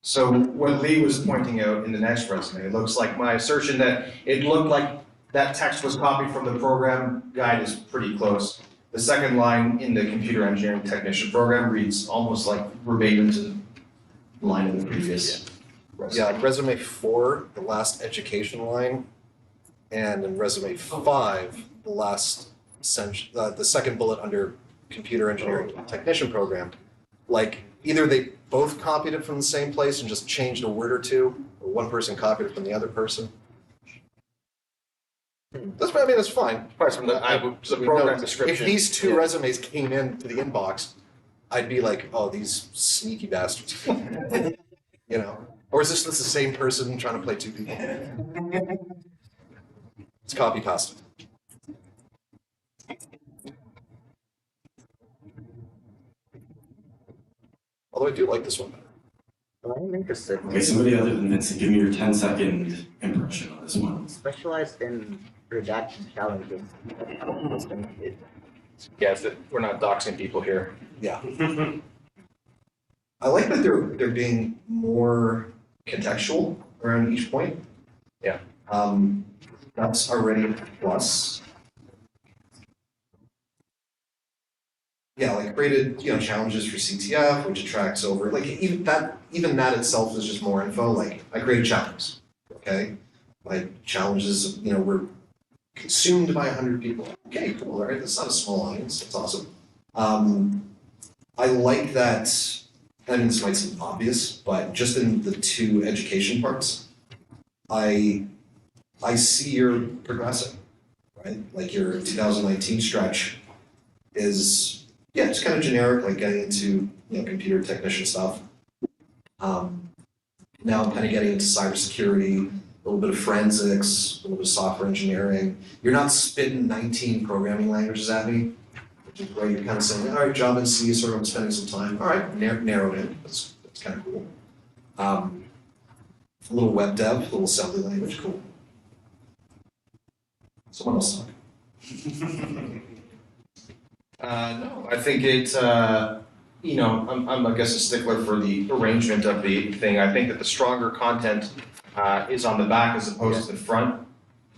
So what Lee was pointing out in the next resume, it looks like my assertion that it looked like that text was copied from the program guide is pretty close. The second line in the computer engineering technician program reads almost like verbatim to the line in the previous. Yeah, resume 4, the last education line, and in resume 5, the last the second bullet under computer engineering technician program. Like either they both copied it from the same place and just changed a word or two, or one person copied it from the other person. That's fine. From the program description. If these two resumes came into the inbox, I'd be like, oh, these sneaky bastards. You know? Or is this the same person trying to play two people? It's copy pasta. Although I do like this one better. I'm interested. Okay, somebody other than Vincent, give me your 10-second impression on this one. Specialized in redaction challenges. Yes, we're not doxing people here. Yeah. I like that they're being more contextual around each point. Yeah. That's already a plus. Yeah, like created, challenges for CTF, which attracts over, like even that itself is just more info. Like I created challenges, okay? My challenges, were consumed by 100 people. Okay, cool, all right, that's not a small audience, that's awesome. I like that, this might seem obvious, but just in the two education parts, I see you're progressing, right? Like your 2019 stretch is, it's kind of generic, like getting into, computer technician stuff. Now I'm kind of getting into cybersecurity, a little bit of forensics, a little bit of software engineering. You're not spitting 19 programming languages at me, which is where you're kind of saying, all right, Java and C is sort of I'm spending some time. All right, narrowed in. That's kind of cool. A little web dev, a little assembly language, cool. Someone else talk. No, I think it's, I'm I guess a stickler for the arrangement of the thing. I think that the stronger content is on the back as opposed to the front,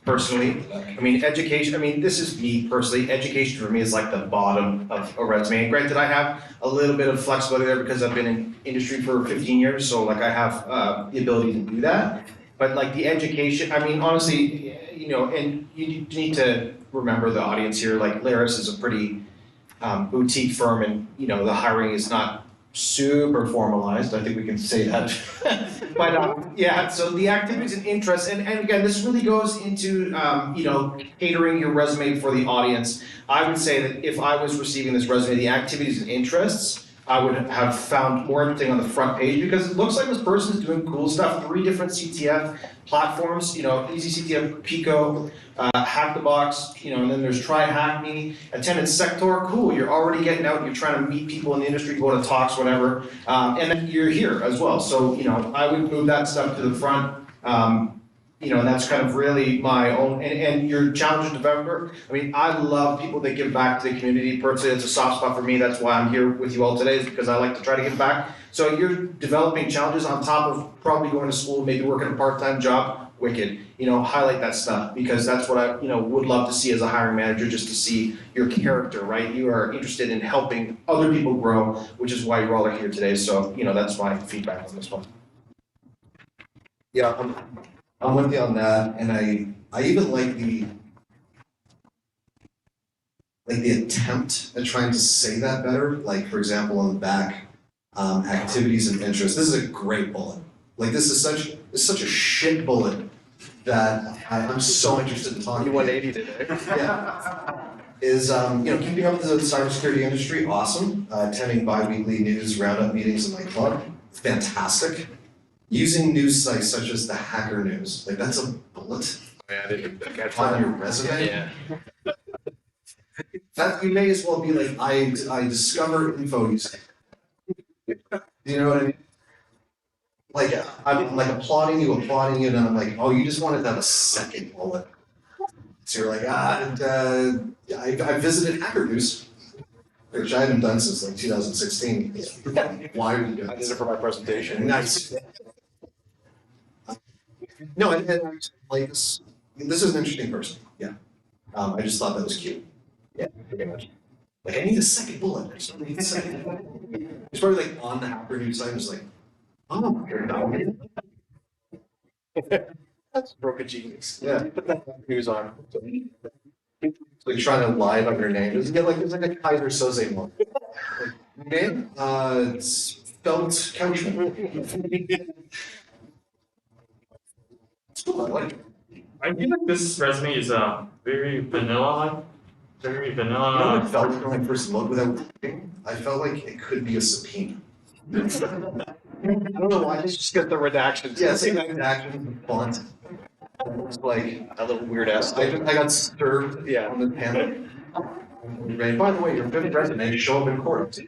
personally. This is me personally, education for me is like the bottom of a resume. And granted, I have a little bit of flexibility there because I've been in industry for 15 years, so like I have the ability to do that. But like the education, honestly, and you need to remember the audience here, like Laris is a pretty boutique firm, and the hiring is not super formalized. I think we can say that. But so the activities and interests, and again, this really goes into catering your resume for the audience. I would say that if I was receiving this resume, the activities and interests, I would have found more interesting on the front page because it looks like this person is doing cool stuff. 3 different CTF platforms, Easy CTF, Pico, Hack the Box, and then there's Try Hack Me, attended Sector, cool. You're already getting out, you're trying to meet people in the industry, go to talks, whatever, and then you're here as well. So, I would move that stuff to the front. And that's kind of really my own, and your challenge developer. I love people that give back to the community. Personally, it's a soft spot for me. That's why I'm here with you all today, is because I like to try to give back. So you're developing challenges on top of probably going to school, maybe working a part-time job, wicked. Highlight that stuff, because that's what I, would love to see as a hiring manager, just to see your character, right? You are interested in helping other people grow, which is why you all are here today. So, that's my feedback on this one. Yeah, I'm with you on that, and I even like the attempt at trying to say that better. Like, for example, on the back, activities and interests. This is a great bullet. Like, this is such a shit bullet that I'm so interested in talking. You 180 today. Yeah. Is keeping up with the cybersecurity industry, awesome. Attending bi-weekly news roundup meetings in my club, fantastic. Using news sites such as the Hacker News, like that's a bullet. Man, I didn't catch On that. your resume? Yeah. That, you may as well be like, I discovered info using. Do you know what I mean? Like, I'm like applauding you, and then I'm like, oh, you just wanted to have a second bullet. So you're like, I visited Hacker News, which I haven't done since like 2016. Why are you doing I did this? it for my presentation. Nice. No, and like this is an interesting person. Yeah. I just thought that was cute. Yeah, pretty much. Like, I need a second bullet. I just need a second bullet. It's probably like on the Hacker News site, it's like, oh, you're not. That's broke a genius. Yeah. Put that news on. It's like trying to lie about your name. It's like a Kaiser Soze one. Like, name? It's Felt Couchman. It's cool, I like it. I feel like this resume is very vanilla, very You know what vanilla. I felt when I first looked without looking? I felt like it could be a subpoena. I don't know why. Just get the redactions. Yeah, it's like action font. It's like A little weird ass I thing. got served Yeah. on the panel. And by the way, your fifth resume show up in court.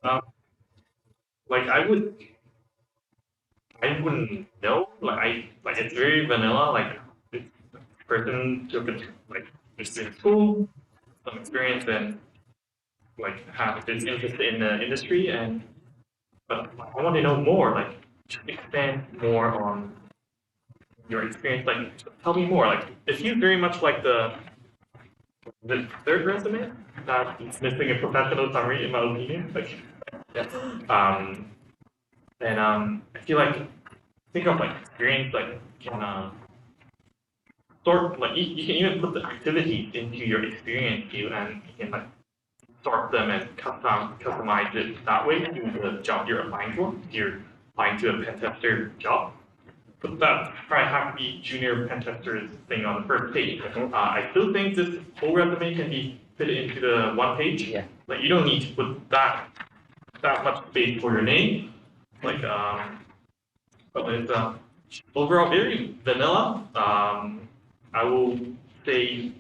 Like I wouldn't know. Like it's very vanilla. Like this person took it like just in school, some experience, and like have this interest in the industry, but I want to know more. Like just expand more on your experience. Like tell me more. Like if you very much like the third resume, that it's missing a professional summary in my opinion. Like then I feel like think of like experience like can sort like you can even put the activities into your experience view and you can like sort them and customize it that way to the job you're applying for. If you're applying to a pen tester job, but that probably have to be junior pen testers thing on the first page. I still think this whole resume can be fit into the one page. Yeah. Like you don't need to put that much space for your name. Like but it's overall very vanilla. I will say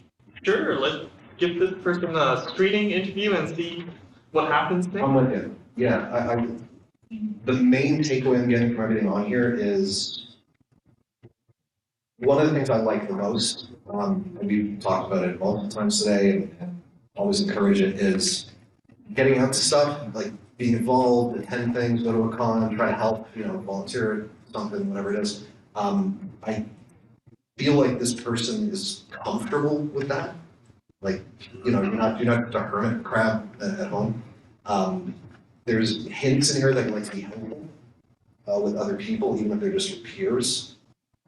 sure, let's give this person a screening interview and see what happens next. I'm with you. Yeah, I the main takeaway I'm getting from everything on here is one of the things I like the most, and we've talked about it multiple times today and always encourage it, is getting out to stuff, like being involved, attend things, go to a con, try to help, volunteer at something, whatever it is. I feel like this person is comfortable with that. Like, you're not just a hermit crab at home. There's hints in here that like to be helpful with other people, even if they're just your peers,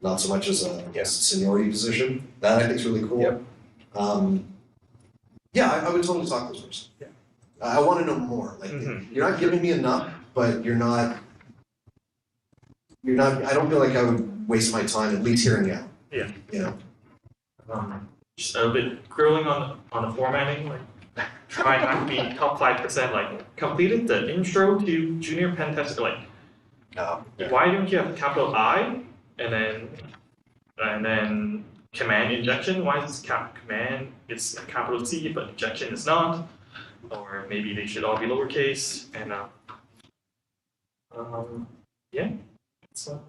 not so much as a seniority position. That I think is really cool. Yep. Yeah, I would totally talk to this person. Yeah. I want to know more. Like, you're not giving me enough, but you're not. I don't feel like I would waste my time at least hearing you out. Yeah. Just a bit grilling on the formatting, like try not to be top 5%, like completed the intro to junior pen tester, like why don't you have capital I and then command injection? Why is command it's a capital C but injection is not? Or maybe they should all be lowercase and yeah. So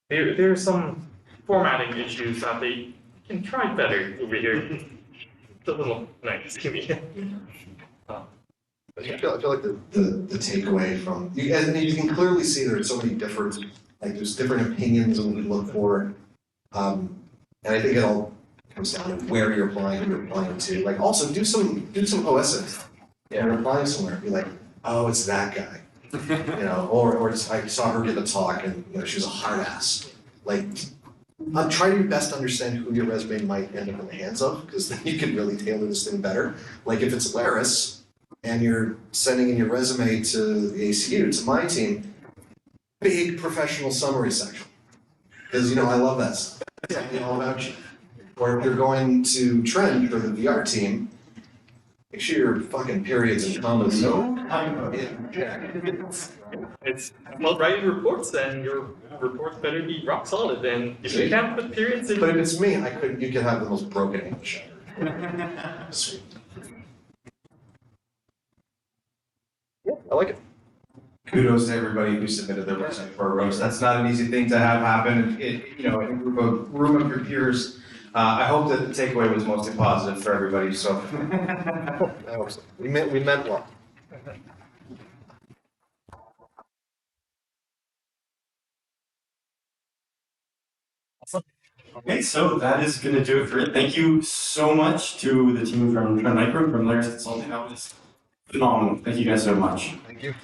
there's some formatting issues that they can try better over here. It's a little nice to me. I feel like the takeaway from and you can clearly see there's so many different there's different opinions on what we look for, and I think it all comes down to where you're applying, who you're applying to. Like also do some OSing. Yeah, you're applying somewhere, be like, oh, it's that guy, or it's, I saw her give a talk and she was a hard ass. Like, try your best to understand who your resume might end up in the hands of, because then you can really tailor this thing better. Like if it's Laris and you're sending in your resume to the ACU, to my team, big professional summary section. Because I love that stuff. Tell me all about you. Or if you're going to Trend for the VR team, Make sure your fucking periods and commas. No. It's well, writing reports, and your reports better be rock solid. And if you can't put periods in, But if it's me, you could have the most broken English ever. Sweet. Yeah, I like it. Kudos to everybody who submitted their resume for a roast. That's not an easy thing to have happen. In a room of your peers. I hope that the takeaway was mostly positive for everybody. So I hope so. We meant well. Okay, so that is going to do it for it. Thank you so much to the team from Trend Micro, from Layers Consulting. That was phenomenal. Thank you guys so much. Thank you.